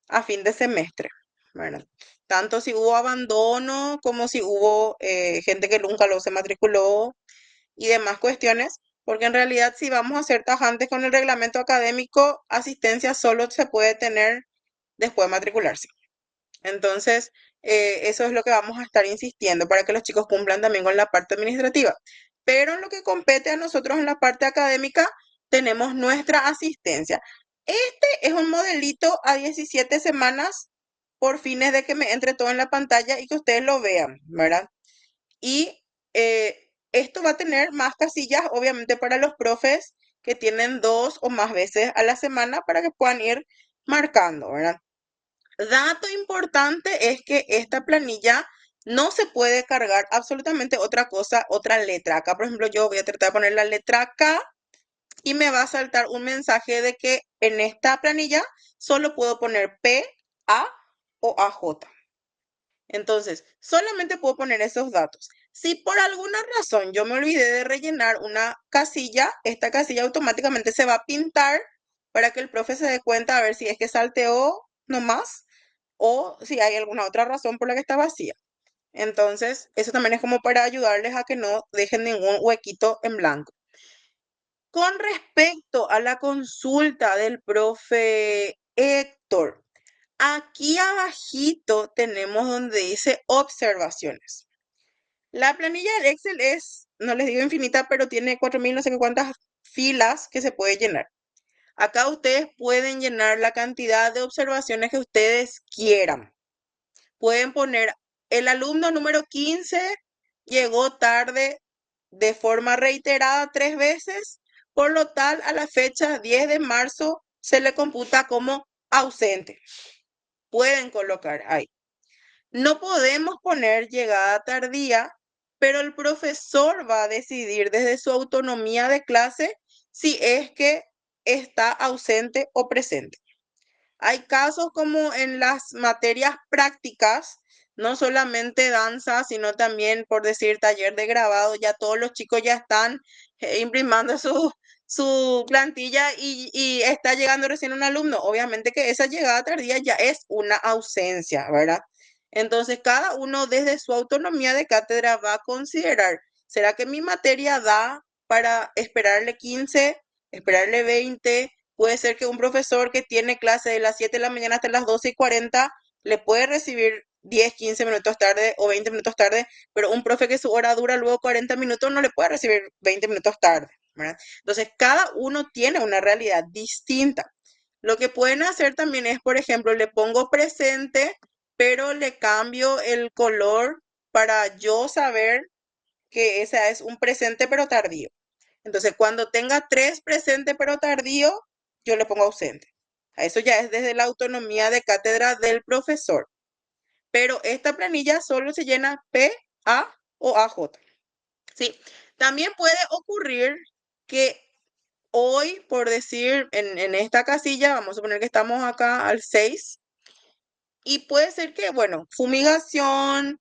a fin de semestre, ¿verdad? Tanto si hubo abandono como si hubo gente que nunca lo se matriculó y demás cuestiones, porque en realidad si vamos a ser tajantes con el reglamento académico, asistencia solo se puede tener después de matricularse. Entonces, eso es lo que vamos a estar insistiendo para que los chicos cumplan también con la parte administrativa. Pero en lo que compete a nosotros en la parte académica, tenemos nuestra asistencia. Este es un modelito a 17 semanas por fines de que me entre todo en la pantalla y que ustedes lo vean, ¿verdad? Y esto va a tener más casillas, obviamente, para los profes que tienen 2 o más veces a la semana para que puedan ir marcando, ¿verdad? Dato importante es que esta planilla no se puede cargar absolutamente otra cosa, otra letra. Acá, por ejemplo, yo voy a tratar de poner la letra K y me va a saltar un mensaje de que en esta planilla solo puedo poner P, A o AJ. Entonces, solamente puedo poner esos datos. Si por alguna razón yo me olvidé de rellenar una casilla, esta casilla automáticamente se va a pintar para que el profe se dé cuenta a ver si es que salteó nomás o si hay alguna otra razón por la que está vacía. Entonces, eso también es como para ayudarles a que no dejen ningún huequito en blanco. Con respecto a la consulta del profe Héctor, aquí abajito tenemos donde dice observaciones. La planilla del Excel es, no les digo infinita, pero tiene 4000 no sé qué cuántas filas que se puede llenar. Acá ustedes pueden llenar la cantidad de observaciones que ustedes quieran. Pueden poner, el alumno número 15 llegó tarde de forma reiterada 3 veces, por lo tal a la fecha 10 de marzo se le computa como ausente. Pueden colocar ahí. No podemos poner llegada tardía, pero el profesor va a decidir desde su autonomía de clase si es que está ausente o presente. Hay casos como en las materias prácticas, no solamente danza, sino también, por decir, taller de grabado, ya todos los chicos ya están imprimando su plantilla y está llegando recién un alumno. Obviamente que esa llegada tardía ya es una ausencia, ¿verdad? Entonces, cada uno desde su autonomía de cátedra va a considerar, ¿será que mi materia da para esperarle 15, esperarle 20? Puede ser que un profesor que tiene clase de las 7 de la mañana hasta las 12:40 le puede recibir 10, 15 minutos tarde o 20 minutos tarde, pero un profe que su hora dura luego 40 minutos no le puede recibir 20 minutos tarde, ¿verdad? Entonces, cada uno tiene una realidad distinta. Lo que pueden hacer también es, por ejemplo, le pongo presente, pero le cambio el color para yo saber que ese es un presente pero tardío. Entonces, cuando tenga 3 presente pero tardío, yo le pongo ausente. Eso ya es desde la autonomía de cátedra del profesor. Pero esta planilla solo se llena P, A o AJ. ¿Sí? También puede ocurrir que hoy, por decir, en esta casilla, vamos a suponer que estamos acá al 6, y puede ser que, bueno, fumigación,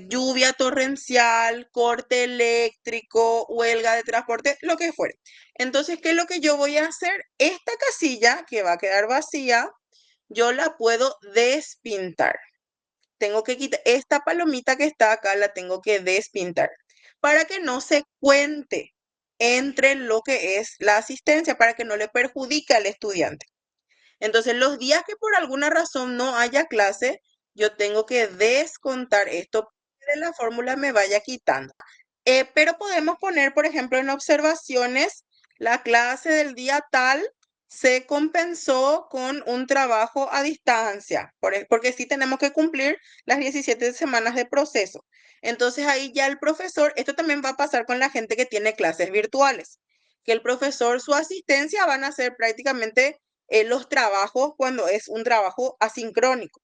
lluvia torrencial, corte eléctrico, huelga de transporte, lo que fuere. Entonces, ¿qué es lo que yo voy a hacer? Esta casilla que va a quedar vacía, yo la puedo despintar. Tengo que quitar esta palomita que está acá, la tengo que despintar para que no se cuente entre lo que es la asistencia, para que no le perjudique al estudiante. Entonces, los días que por alguna razón no haya clase, yo tengo que descontar esto de la fórmula me vaya quitando. Pero podemos poner, por ejemplo, en observaciones, la clase del día tal se compensó con un trabajo a distancia, porque sí tenemos que cumplir las 17 semanas de proceso. Entonces ahí ya el profesor, esto también va a pasar con la gente que tiene clases virtuales, que el profesor, su asistencia van a ser prácticamente los trabajos cuando es un trabajo asincrónico.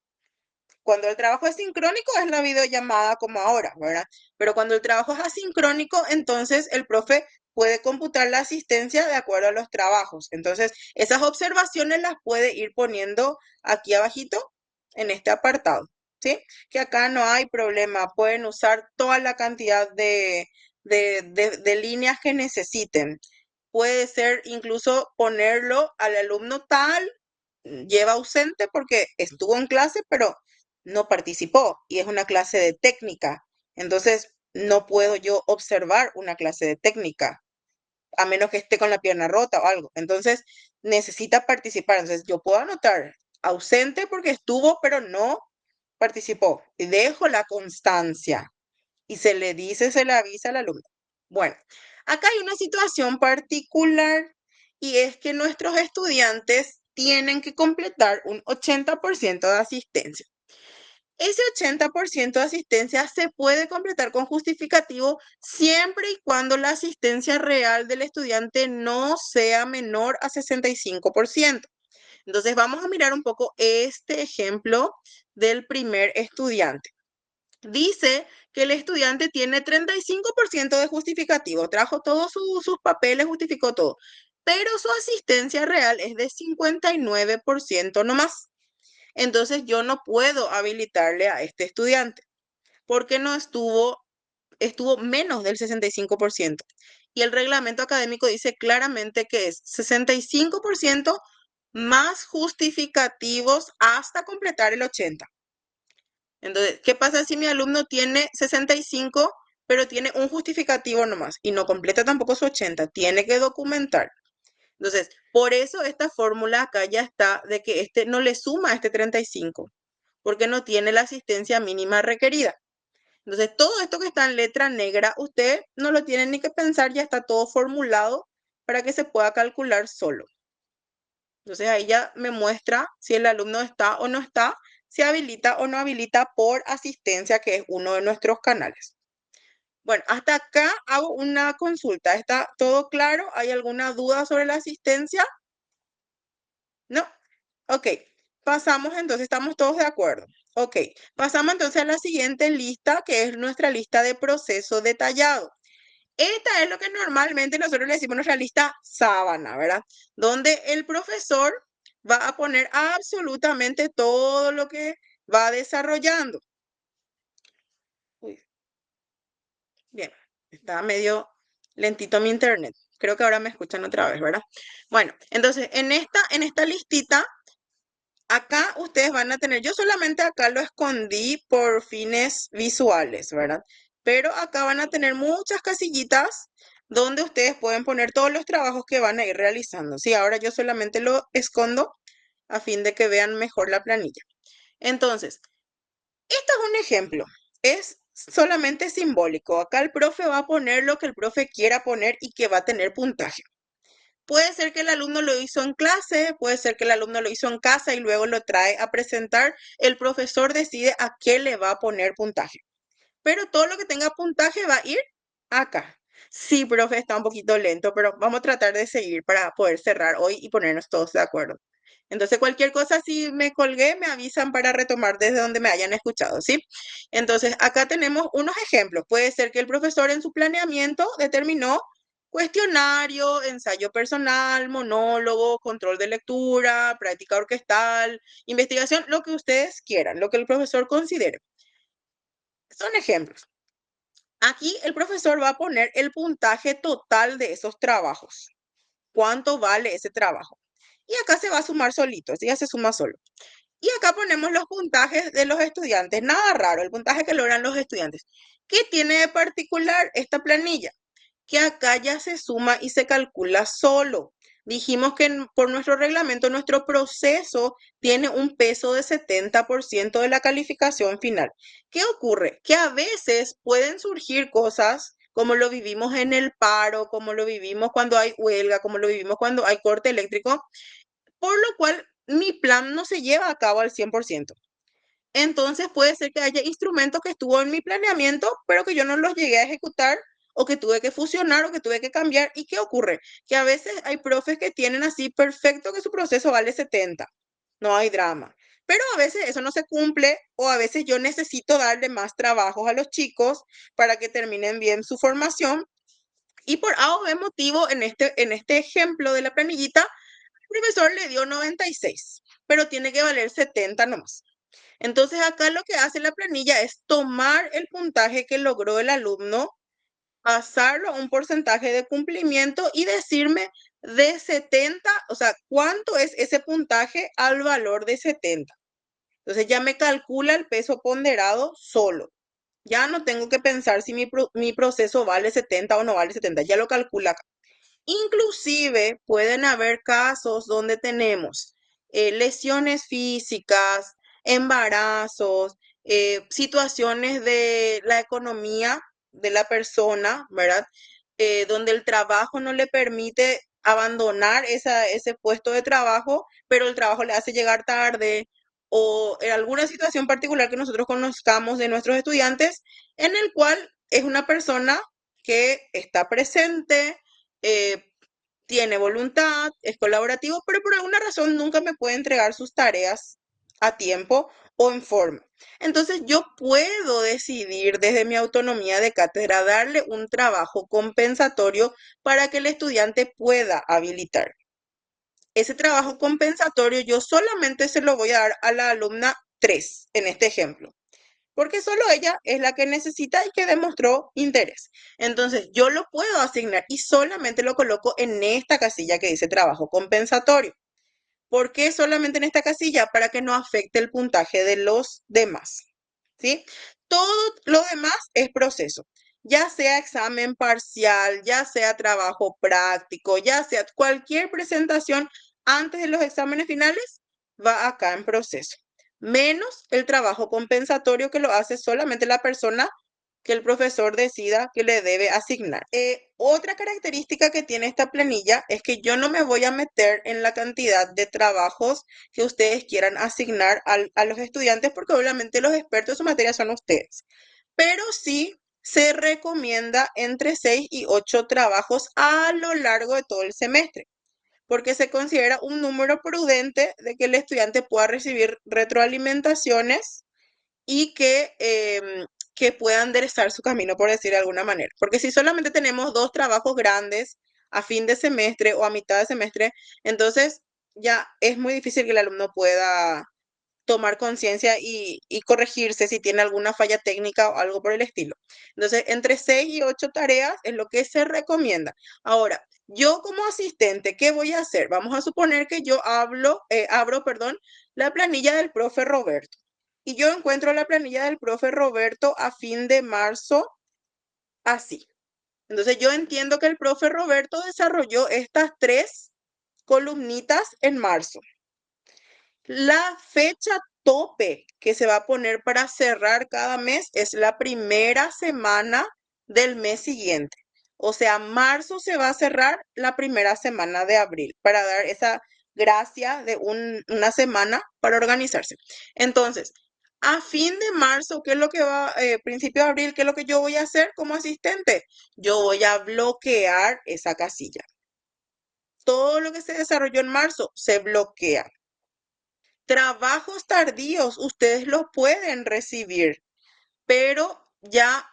Cuando el trabajo es sincrónico es la videollamada como ahora, ¿verdad? Pero cuando el trabajo es asincrónico, entonces el profe puede computar la asistencia de acuerdo a los trabajos. Entonces, esas observaciones las puede ir poniendo aquí abajito en este apartado, ¿sí? Que acá no hay problema, pueden usar toda la cantidad de líneas que necesiten. Puede ser incluso ponerlo al alumno tal, lleva ausente porque estuvo en clase, pero no participó y es una clase de técnica. Entonces, no puedo yo observar una clase de técnica, a menos que esté con la pierna rota o algo. Entonces, necesita participar. Entonces, yo puedo anotar ausente porque estuvo, pero no participó. Y dejo la constancia y se le dice, se le avisa al alumno. Bueno, acá hay una situación particular y es que nuestros estudiantes tienen que completar un 80% de asistencia. Ese 80% de asistencia se puede completar con justificativo siempre y cuando la asistencia real del estudiante no sea menor a 65%. Entonces vamos a mirar un poco este ejemplo del primer estudiante. Dice que el estudiante tiene 35% de justificativo, trajo todos sus papeles, justificó todo. pero su asistencia real es de 59% nomás. Entonces yo no puedo habilitarle a este estudiante porque no estuvo menos del 65%. Y el reglamento académico dice claramente que es 65% más justificativos hasta completar el 80. Entonces, ¿qué pasa si mi alumno tiene 65, pero tiene un justificativo nomás y no completa tampoco su 80? Tiene que documentar. Entonces, por eso esta fórmula acá ya está de que este no le suma a este 35, porque no tiene la asistencia mínima requerida. Entonces, todo esto que está en letra negra, usted no lo tiene ni que pensar, ya está todo formulado para que se pueda calcular solo. Entonces, ahí ya me muestra si el alumno está o no está, si habilita o no habilita por asistencia, que es uno de nuestros canales. Bueno, hasta acá hago una consulta. ¿Está todo claro? ¿Hay alguna duda sobre la asistencia? ¿No? Ok, pasamos entonces, estamos todos de acuerdo. Ok, pasamos entonces a la siguiente lista, que es nuestra lista de proceso detallado. Esta es lo que normalmente nosotros le decimos nuestra lista sábana, ¿verdad? Donde el profesor va a poner absolutamente todo lo que va desarrollando. Uy, bien, está medio lentito mi internet. Creo que ahora me escuchan otra vez, ¿verdad? Bueno, entonces en esta listita, acá ustedes van a tener, yo solamente acá lo escondí por fines visuales, ¿verdad? Pero acá van a tener muchas casillitas donde ustedes pueden poner todos los trabajos que van a ir realizando. Sí, ahora yo solamente lo escondo a fin de que vean mejor la planilla. Entonces, esto es un ejemplo. Es solamente simbólico. Acá el profe va a poner lo que el profe quiera poner y que va a tener puntaje. Puede ser que el alumno lo hizo en clase, puede ser que el alumno lo hizo en casa y luego lo trae a presentar. El profesor decide a qué le va a poner puntaje. Pero todo lo que tenga puntaje va a ir acá. Sí, profe, está un poquito lento, pero vamos a tratar de seguir para poder cerrar hoy y ponernos todos de acuerdo. Entonces, cualquier cosa, si me colgué, me avisan para retomar desde donde me hayan escuchado, ¿sí? Entonces, acá tenemos unos ejemplos. Puede ser que el profesor en su planeamiento determinó cuestionario, ensayo personal, monólogo, control de lectura, práctica orquestal, investigación, lo que ustedes quieran, lo que el profesor considere. Son ejemplos. Aquí el profesor va a poner el puntaje total de esos trabajos. ¿Cuánto vale ese trabajo? Y acá se va a sumar solito, ya se suma solo. Y acá ponemos los puntajes de los estudiantes. Nada raro, el puntaje que logran los estudiantes. ¿Qué tiene de particular esta planilla? Que acá ya se suma y se calcula solo. Dijimos que por nuestro reglamento, nuestro proceso tiene un peso de 70% de la calificación final. ¿Qué ocurre? Que a veces pueden surgir cosas como lo vivimos en el paro, como lo vivimos cuando hay huelga, como lo vivimos cuando hay corte eléctrico, por lo cual mi plan no se lleva a cabo al 100%. Entonces puede ser que haya instrumentos que estuvo en mi planeamiento, pero que yo no los llegué a ejecutar o que tuve que fusionar o que tuve que cambiar. ¿Y qué ocurre? Que a veces hay profes que tienen así perfecto que su proceso vale 70. No hay drama. Pero a veces eso no se cumple o a veces yo necesito darle más trabajos a los chicos para que terminen bien su formación. Y por A o B motivo, en este ejemplo de la planillita, el profesor le dio 96, pero tiene que valer 70 nomás. Entonces acá lo que hace la planilla es tomar el puntaje que logró el alumno, pasarlo a un porcentaje de cumplimiento y decirme de 70, o sea, cuánto es ese puntaje al valor de 70. Entonces ya me calcula el peso ponderado solo. Ya no tengo que pensar si mi proceso vale 70 o no vale 70, ya lo calcula acá. Inclusive pueden haber casos donde tenemos lesiones físicas, embarazos, situaciones de la economía de la persona, ¿verdad? Donde el trabajo no le permite abandonar ese puesto de trabajo, pero el trabajo le hace llegar tarde, o en alguna situación particular que nosotros conozcamos de nuestros estudiantes, en el cual es una persona que está presente, eh, tiene voluntad, es colaborativo, pero por alguna razón nunca me puede entregar sus tareas a tiempo o en forma. Entonces yo puedo decidir desde mi autonomía de cátedra darle un trabajo compensatorio para que el estudiante pueda habilitar. Ese trabajo compensatorio yo solamente se lo voy a dar a la alumna 3 en este ejemplo, porque solo ella es la que necesita y que demostró interés. Entonces yo lo puedo asignar y solamente lo coloco en esta casilla que dice trabajo compensatorio. ¿Por qué solamente en esta casilla? Para que no afecte el puntaje de los demás. ¿Sí? Todo lo demás es proceso. Ya sea examen parcial, ya sea trabajo práctico, ya sea cualquier presentación antes de los exámenes finales, va acá en proceso. Menos el trabajo compensatorio que lo hace solamente la persona que el profesor decida que le debe asignar. Otra característica que tiene esta planilla es que yo no me voy a meter en la cantidad de trabajos que ustedes quieran asignar a los estudiantes porque obviamente los expertos en su materia son ustedes. Pero sí se recomienda entre 6 y 8 trabajos a lo largo de todo el semestre porque se considera un número prudente de que el estudiante pueda recibir retroalimentaciones y que pueda enderezar su camino, por decir de alguna manera. Porque si solamente tenemos 2 trabajos grandes a fin de semestre o a mitad de semestre, entonces ya es muy difícil que el alumno pueda tomar conciencia y corregirse si tiene alguna falla técnica o algo por el estilo. Entonces, entre 6 y 8 tareas es lo que se recomienda. Ahora, yo como asistente, ¿qué voy a hacer? Vamos a suponer que yo abro, la planilla del profe Roberto. Y yo encuentro la planilla del profe Roberto a fin de marzo así. Entonces yo entiendo que el profe Roberto desarrolló estas 3 columnitas en marzo. La fecha tope que se va a poner para cerrar cada mes es la primera semana del mes siguiente. O sea, marzo se va a cerrar la primera semana de abril para dar esa gracia de una semana para organizarse. Entonces, a fin de marzo, ¿qué es lo que va, principio de abril, qué es lo que yo voy a hacer como asistente? Yo voy a bloquear esa casilla. Todo lo que se desarrolló en marzo se bloquea. Trabajos tardíos, ustedes los pueden recibir, pero ya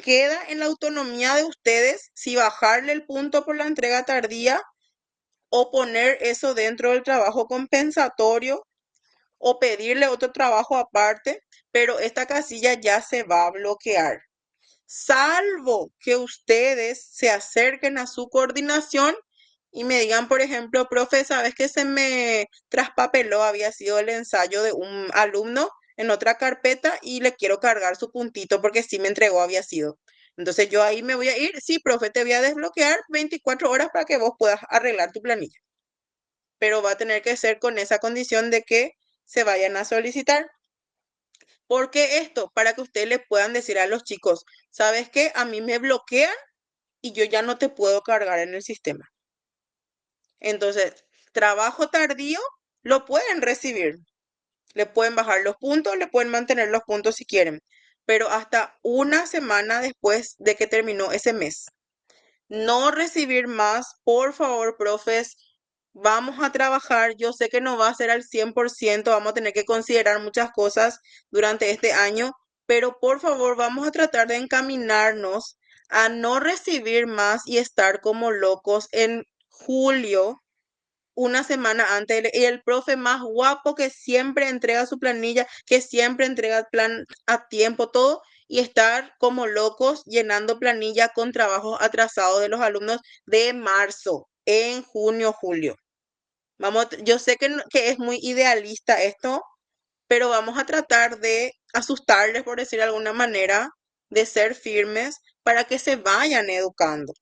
queda en la autonomía de ustedes si bajarle el punto por la entrega tardía o poner eso dentro del trabajo compensatorio o pedirle otro trabajo aparte, pero esta casilla ya se va a bloquear. Salvo que ustedes se acerquen a su coordinación y me digan, por ejemplo, profe, ¿sabes que se me traspapeló? Había sido el ensayo de un alumno en otra carpeta y le quiero cargar su puntito porque sí me entregó, había sido. Entonces yo ahí me voy a ir, sí, profe, te voy a desbloquear 24 horas para que vos puedas arreglar tu planilla. Pero va a tener que ser con esa condición de que se vayan a solicitar. ¿Por qué esto? Para que ustedes le puedan decir a los chicos, ¿sabes qué? A mí me bloquean y yo ya no te puedo cargar en el sistema. Entonces, trabajo tardío lo pueden recibir. Le pueden bajar los puntos, le pueden mantener los puntos si quieren, pero hasta una semana después de que terminó ese mes. No recibir más, por favor, profes. Vamos a trabajar. Yo sé que no va a ser al 100%, vamos a tener que considerar muchas cosas durante este año, pero por favor, vamos a tratar de encaminarnos a no recibir más y estar como locos en julio, una semana antes, y el profe más guapo que siempre entrega su planilla, que siempre entrega el plan a tiempo, todo, y estar como locos llenando planilla con trabajos atrasados de los alumnos de marzo, en junio, julio. Vamos, yo sé que es muy idealista esto, pero vamos a tratar de asustarles, por decir de alguna manera, de ser firmes para que se vayan educando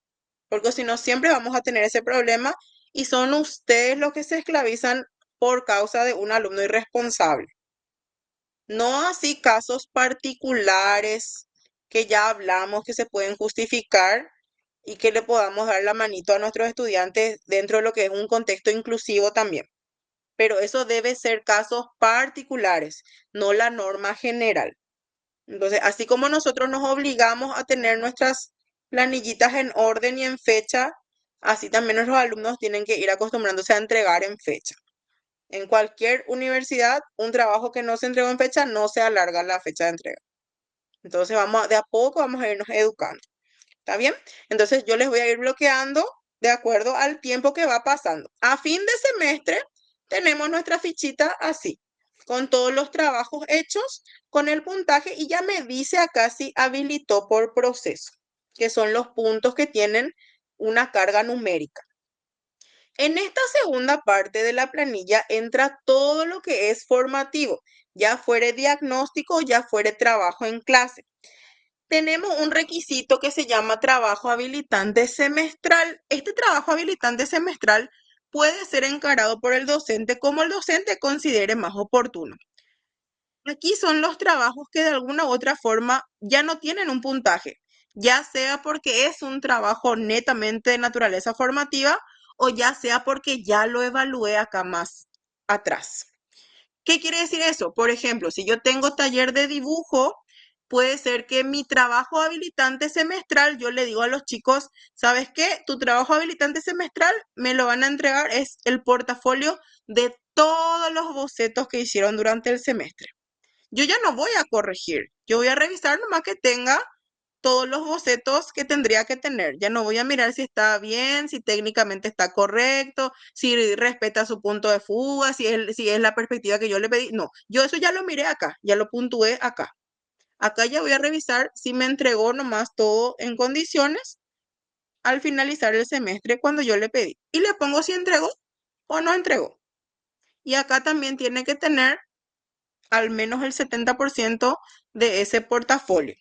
porque si no siempre vamos a tener ese problema y son ustedes los que se esclavizan por causa de un alumno irresponsable. No así casos particulares que ya hablamos que se pueden justificar y que le podamos dar la manito a nuestros estudiantes dentro de lo que es un contexto inclusivo también. Pero eso debe ser casos particulares, no la norma general. Entonces, así como nosotros nos obligamos a tener nuestras planillitas en orden y en fecha, así también nuestros alumnos tienen que ir acostumbrándose a entregar en fecha. En cualquier universidad, un trabajo que no se entregó en fecha no se alarga la fecha de entrega. Entonces de a poco vamos a irnos educando. ¿Está bien? Entonces yo les voy a ir bloqueando de acuerdo al tiempo que va pasando. A fin de semestre tenemos nuestra fichita así, con todos los trabajos hechos, con el puntaje y ya me dice acá si habilitó por proceso, que son los puntos que tienen una carga numérica. En esta segunda parte de la planilla entra todo lo que es formativo, ya fuere diagnóstico, ya fuere trabajo en clase. Tenemos un requisito que se llama trabajo habilitante semestral. Este trabajo habilitante semestral puede ser encarado por el docente como el docente considere más oportuno. Aquí son los trabajos que de alguna u otra forma ya no tienen un puntaje, ya sea porque es un trabajo netamente de naturaleza formativa o ya sea porque ya lo evalué acá más atrás. ¿Qué quiere decir eso? Por ejemplo, si yo tengo taller de dibujo, puede ser que mi trabajo habilitante semestral, yo le digo a los chicos, ¿sabes qué? Tu trabajo habilitante semestral me lo van a entregar, es el portafolio de todos los bocetos que hicieron durante el semestre. Yo ya no voy a corregir, yo voy a revisar nomás que tenga todos los bocetos que tendría que tener. Ya no voy a mirar si está bien, si técnicamente está correcto, si respeta su punto de fuga, si es la perspectiva que yo le pedí. No, yo eso ya lo miré acá, ya lo puntué acá. Acá ya voy a revisar si me entregó nomás todo en condiciones al finalizar el semestre cuando yo le pedí. Y le pongo si entregó o no entregó. Y acá también tiene que tener al menos el 70% de ese portafolio.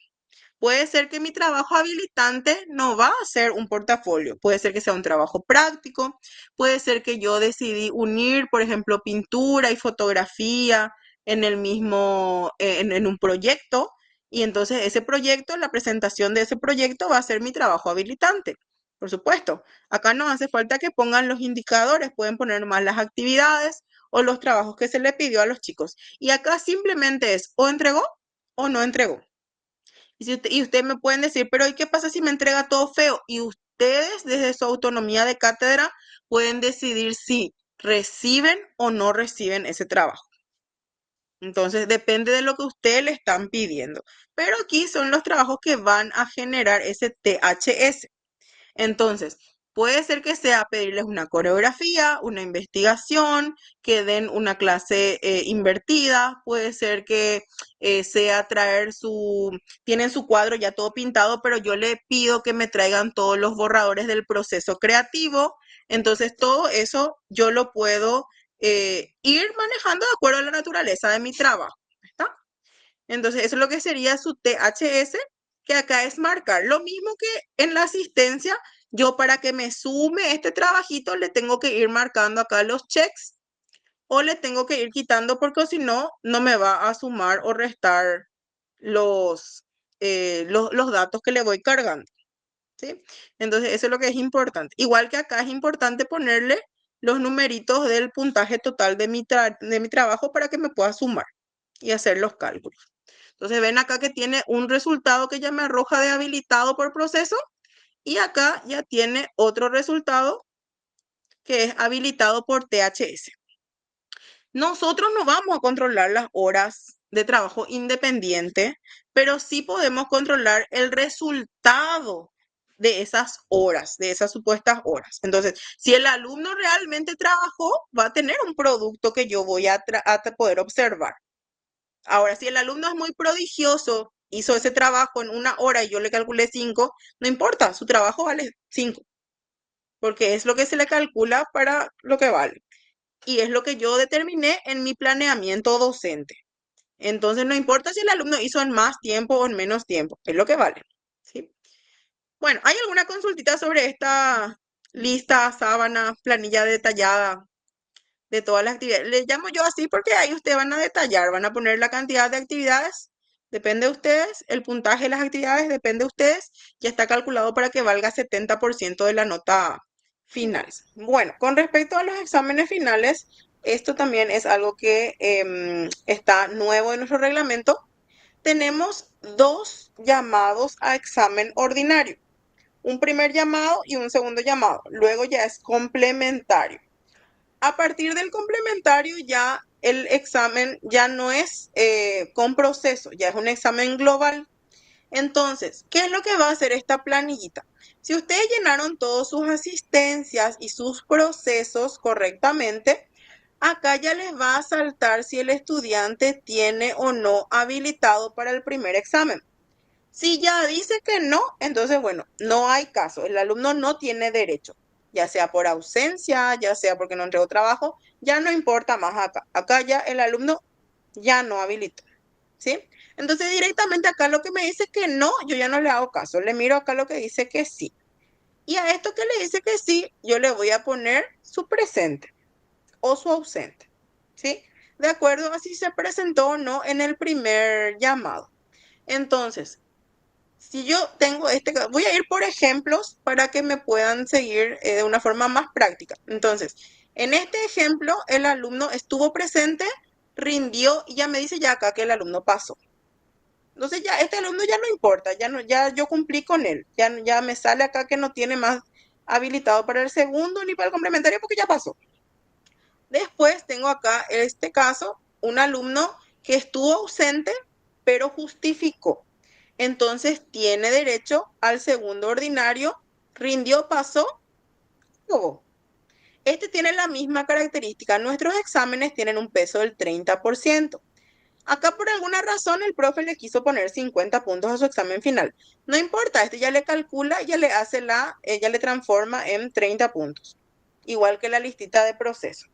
Puede ser que mi trabajo habilitante no va a ser un portafolio, puede ser que sea un trabajo práctico, puede ser que yo decidí unir, por ejemplo, pintura y fotografía en el mismo, en un proyecto, y entonces ese proyecto, la presentación de ese proyecto va a ser mi trabajo habilitante. Por supuesto, acá no hace falta que pongan los indicadores, pueden poner más las actividades o los trabajos que se le pidió a los chicos. Y acá simplemente es o entregó o no entregó. Y ustedes me pueden decir, pero ¿y qué pasa si me entrega todo feo? Y ustedes, desde su autonomía de cátedra, pueden decidir si reciben o no reciben ese trabajo. Entonces, depende de lo que ustedes le están pidiendo. Pero aquí son los trabajos que van a generar ese THS. Entonces, puede ser que sea pedirles una coreografía, una investigación, que den una clase invertida, puede ser que sea tienen su cuadro ya todo pintado, pero yo le pido que me traigan todos los borradores del proceso creativo. Entonces, todo eso yo lo puedo ir manejando de acuerdo a la naturaleza de mi trabajo. ¿Está? Entonces, eso es lo que sería su THS, que acá es marcar. Lo mismo que en la asistencia, yo para que me sume este trabajito le tengo que ir marcando acá los checks o le tengo que ir quitando porque si no, no me va a sumar o restar los datos que le voy cargando. ¿Sí? Entonces, eso es lo que es importante. Igual que acá es importante ponerle los numeritos del puntaje total de mi trabajo para que me pueda sumar y hacer los cálculos. Entonces ven acá que tiene un resultado que ya me arroja de habilitado por proceso y acá ya tiene otro resultado que es habilitado por THS. Nosotros no vamos a controlar las horas de trabajo independiente, pero sí podemos controlar el resultado de esas horas, de esas supuestas horas. Entonces, si el alumno realmente trabajó, va a tener un producto que yo voy a poder observar. Ahora, si el alumno es muy prodigioso, hizo ese trabajo en una hora y yo le calculé 5, no importa, su trabajo vale 5, porque es lo que se le calcula para lo que vale. Y es lo que yo determiné en mi planeamiento docente. Entonces, no importa si el alumno hizo en más tiempo o en menos tiempo, es lo que vale. ¿Sí? Bueno, ¿hay alguna consultita sobre esta lista, sábana, planilla detallada de todas las actividades? Le llamo yo así porque ahí ustedes van a detallar, van a poner la cantidad de actividades, depende de ustedes, el puntaje de las actividades depende de ustedes, ya está calculado para que valga 70% de la nota final. Bueno, con respecto a los exámenes finales, esto también es algo que está nuevo en nuestro reglamento. Tenemos dos llamados a examen ordinario, un primer llamado y un segundo llamado, luego ya es complementario. A partir del complementario ya el examen ya no es con proceso, ya es un examen global. Entonces, ¿qué es lo que va a hacer esta planillita? Si ustedes llenaron todas sus asistencias y sus procesos correctamente, acá ya les va a saltar si el estudiante tiene o no habilitado para el primer examen. Si ya dice que no, entonces bueno, no hay caso. El alumno no tiene derecho, ya sea por ausencia, ya sea porque no entregó trabajo, ya no importa más acá. Acá ya el alumno ya no habilitó, ¿sí? Entonces directamente acá lo que me dice que no, yo ya no le hago caso. Le miro acá lo que dice que sí. Y a esto que le dice que sí, yo le voy a poner su presente o su ausente, ¿sí? De acuerdo a si se presentó o no en el primer llamado. Entonces, si yo tengo voy a ir por ejemplos para que me puedan seguir de una forma más práctica. Entonces, en este ejemplo, el alumno estuvo presente, rindió y ya me dice ya acá que el alumno pasó. Entonces ya este alumno ya no importa, ya no, ya yo cumplí con él, ya me sale acá que no tiene más habilitado para el segundo ni para el complementario porque ya pasó. Después tengo acá este caso, un alumno que estuvo ausente pero justificó. Entonces tiene derecho al segundo ordinario, rindió, pasó, aprobó. Este tiene la misma característica. Nuestros exámenes tienen un peso del 30%. Acá por alguna razón el profe le quiso poner 50 puntos a su examen final. No importa, este ya le calcula, ya le hace ya le transforma en 30 puntos. Igual que la listita de proceso.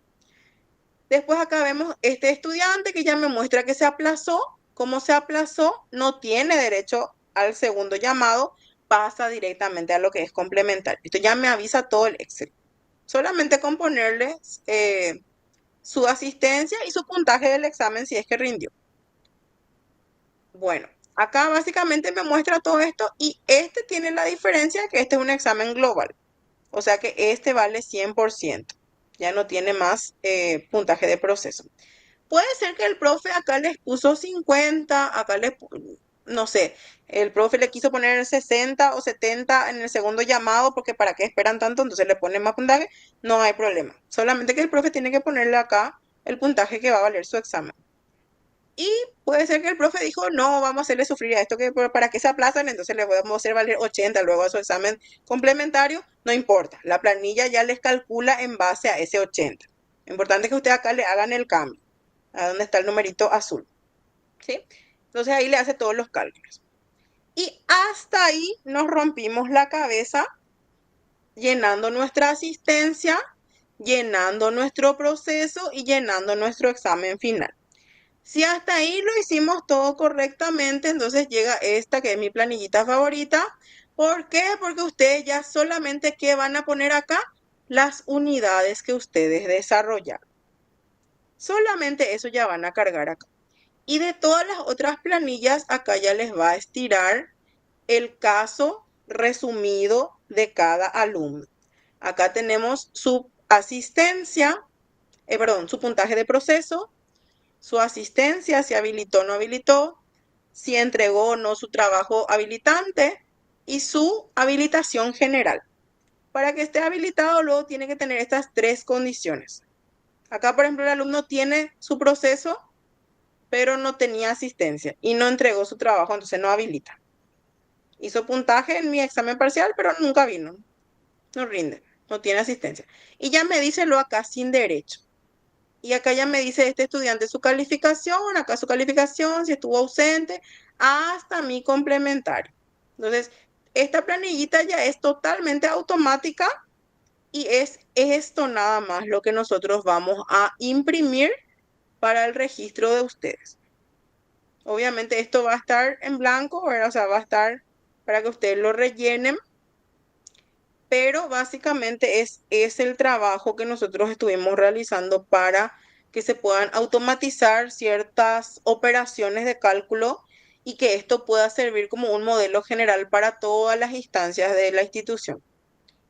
Después acá vemos este estudiante que ya me muestra que se aplazó. Como se aplazó, no tiene derecho al segundo llamado, pasa directamente a lo que es complementario. Esto ya me avisa todo el Excel. Solamente con ponerle su asistencia y su puntaje del examen si es que rindió. Bueno, acá básicamente me muestra todo esto y este tiene la diferencia que este es un examen global. O sea que este vale 100%. Ya no tiene más puntaje de proceso. Puede ser que el profe acá les puso 50, acá no sé, el profe le quiso poner 60 o 70 en el segundo llamado porque para qué esperan tanto, entonces le ponen más puntaje, no hay problema. Solamente que el profe tiene que ponerle acá el puntaje que va a valer su examen. Y puede ser que el profe dijo, no, vamos a hacerle sufrir a esto que para que se aplazan, entonces le podemos hacer valer 80 luego a su examen complementario, no importa, la planilla ya les calcula en base a ese 80. Lo importante es que ustedes acá le hagan el cambio, a donde está el numerito azul, ¿sí? Entonces ahí le hace todos los cálculos. Y hasta ahí nos rompimos la cabeza llenando nuestra asistencia, llenando nuestro proceso y llenando nuestro examen final. Si hasta ahí lo hicimos todo correctamente, entonces llega esta que es mi planillita favorita. ¿Por qué? Porque ustedes ya solamente ¿qué van a poner acá? Las unidades que ustedes desarrollaron. Solamente eso ya van a cargar acá. Y de todas las otras planillas, acá ya les va a estirar el caso resumido de cada alumno. Acá tenemos su asistencia, su puntaje de proceso, su asistencia, si habilitó o no habilitó, si entregó o no su trabajo habilitante y su habilitación general. Para que esté habilitado luego tiene que tener estas tres condiciones. Acá, por ejemplo, el alumno tiene su proceso, pero no tenía asistencia y no entregó su trabajo, entonces no habilita. Hizo puntaje en mi examen parcial, pero nunca vino. No rinde, no tiene asistencia. Y ya me dice lo acá sin derecho. Y acá ya me dice este estudiante su calificación, acá su calificación, si estuvo ausente, hasta mi complementario. Entonces, esta planillita ya es totalmente automática y es esto nada más lo que nosotros vamos a imprimir para el registro de ustedes. Obviamente esto va a estar en blanco, ¿verdad? O sea, va a estar para que ustedes lo rellenen, pero básicamente es el trabajo que nosotros estuvimos realizando para que se puedan automatizar ciertas operaciones de cálculo y que esto pueda servir como un modelo general para todas las instancias de la institución.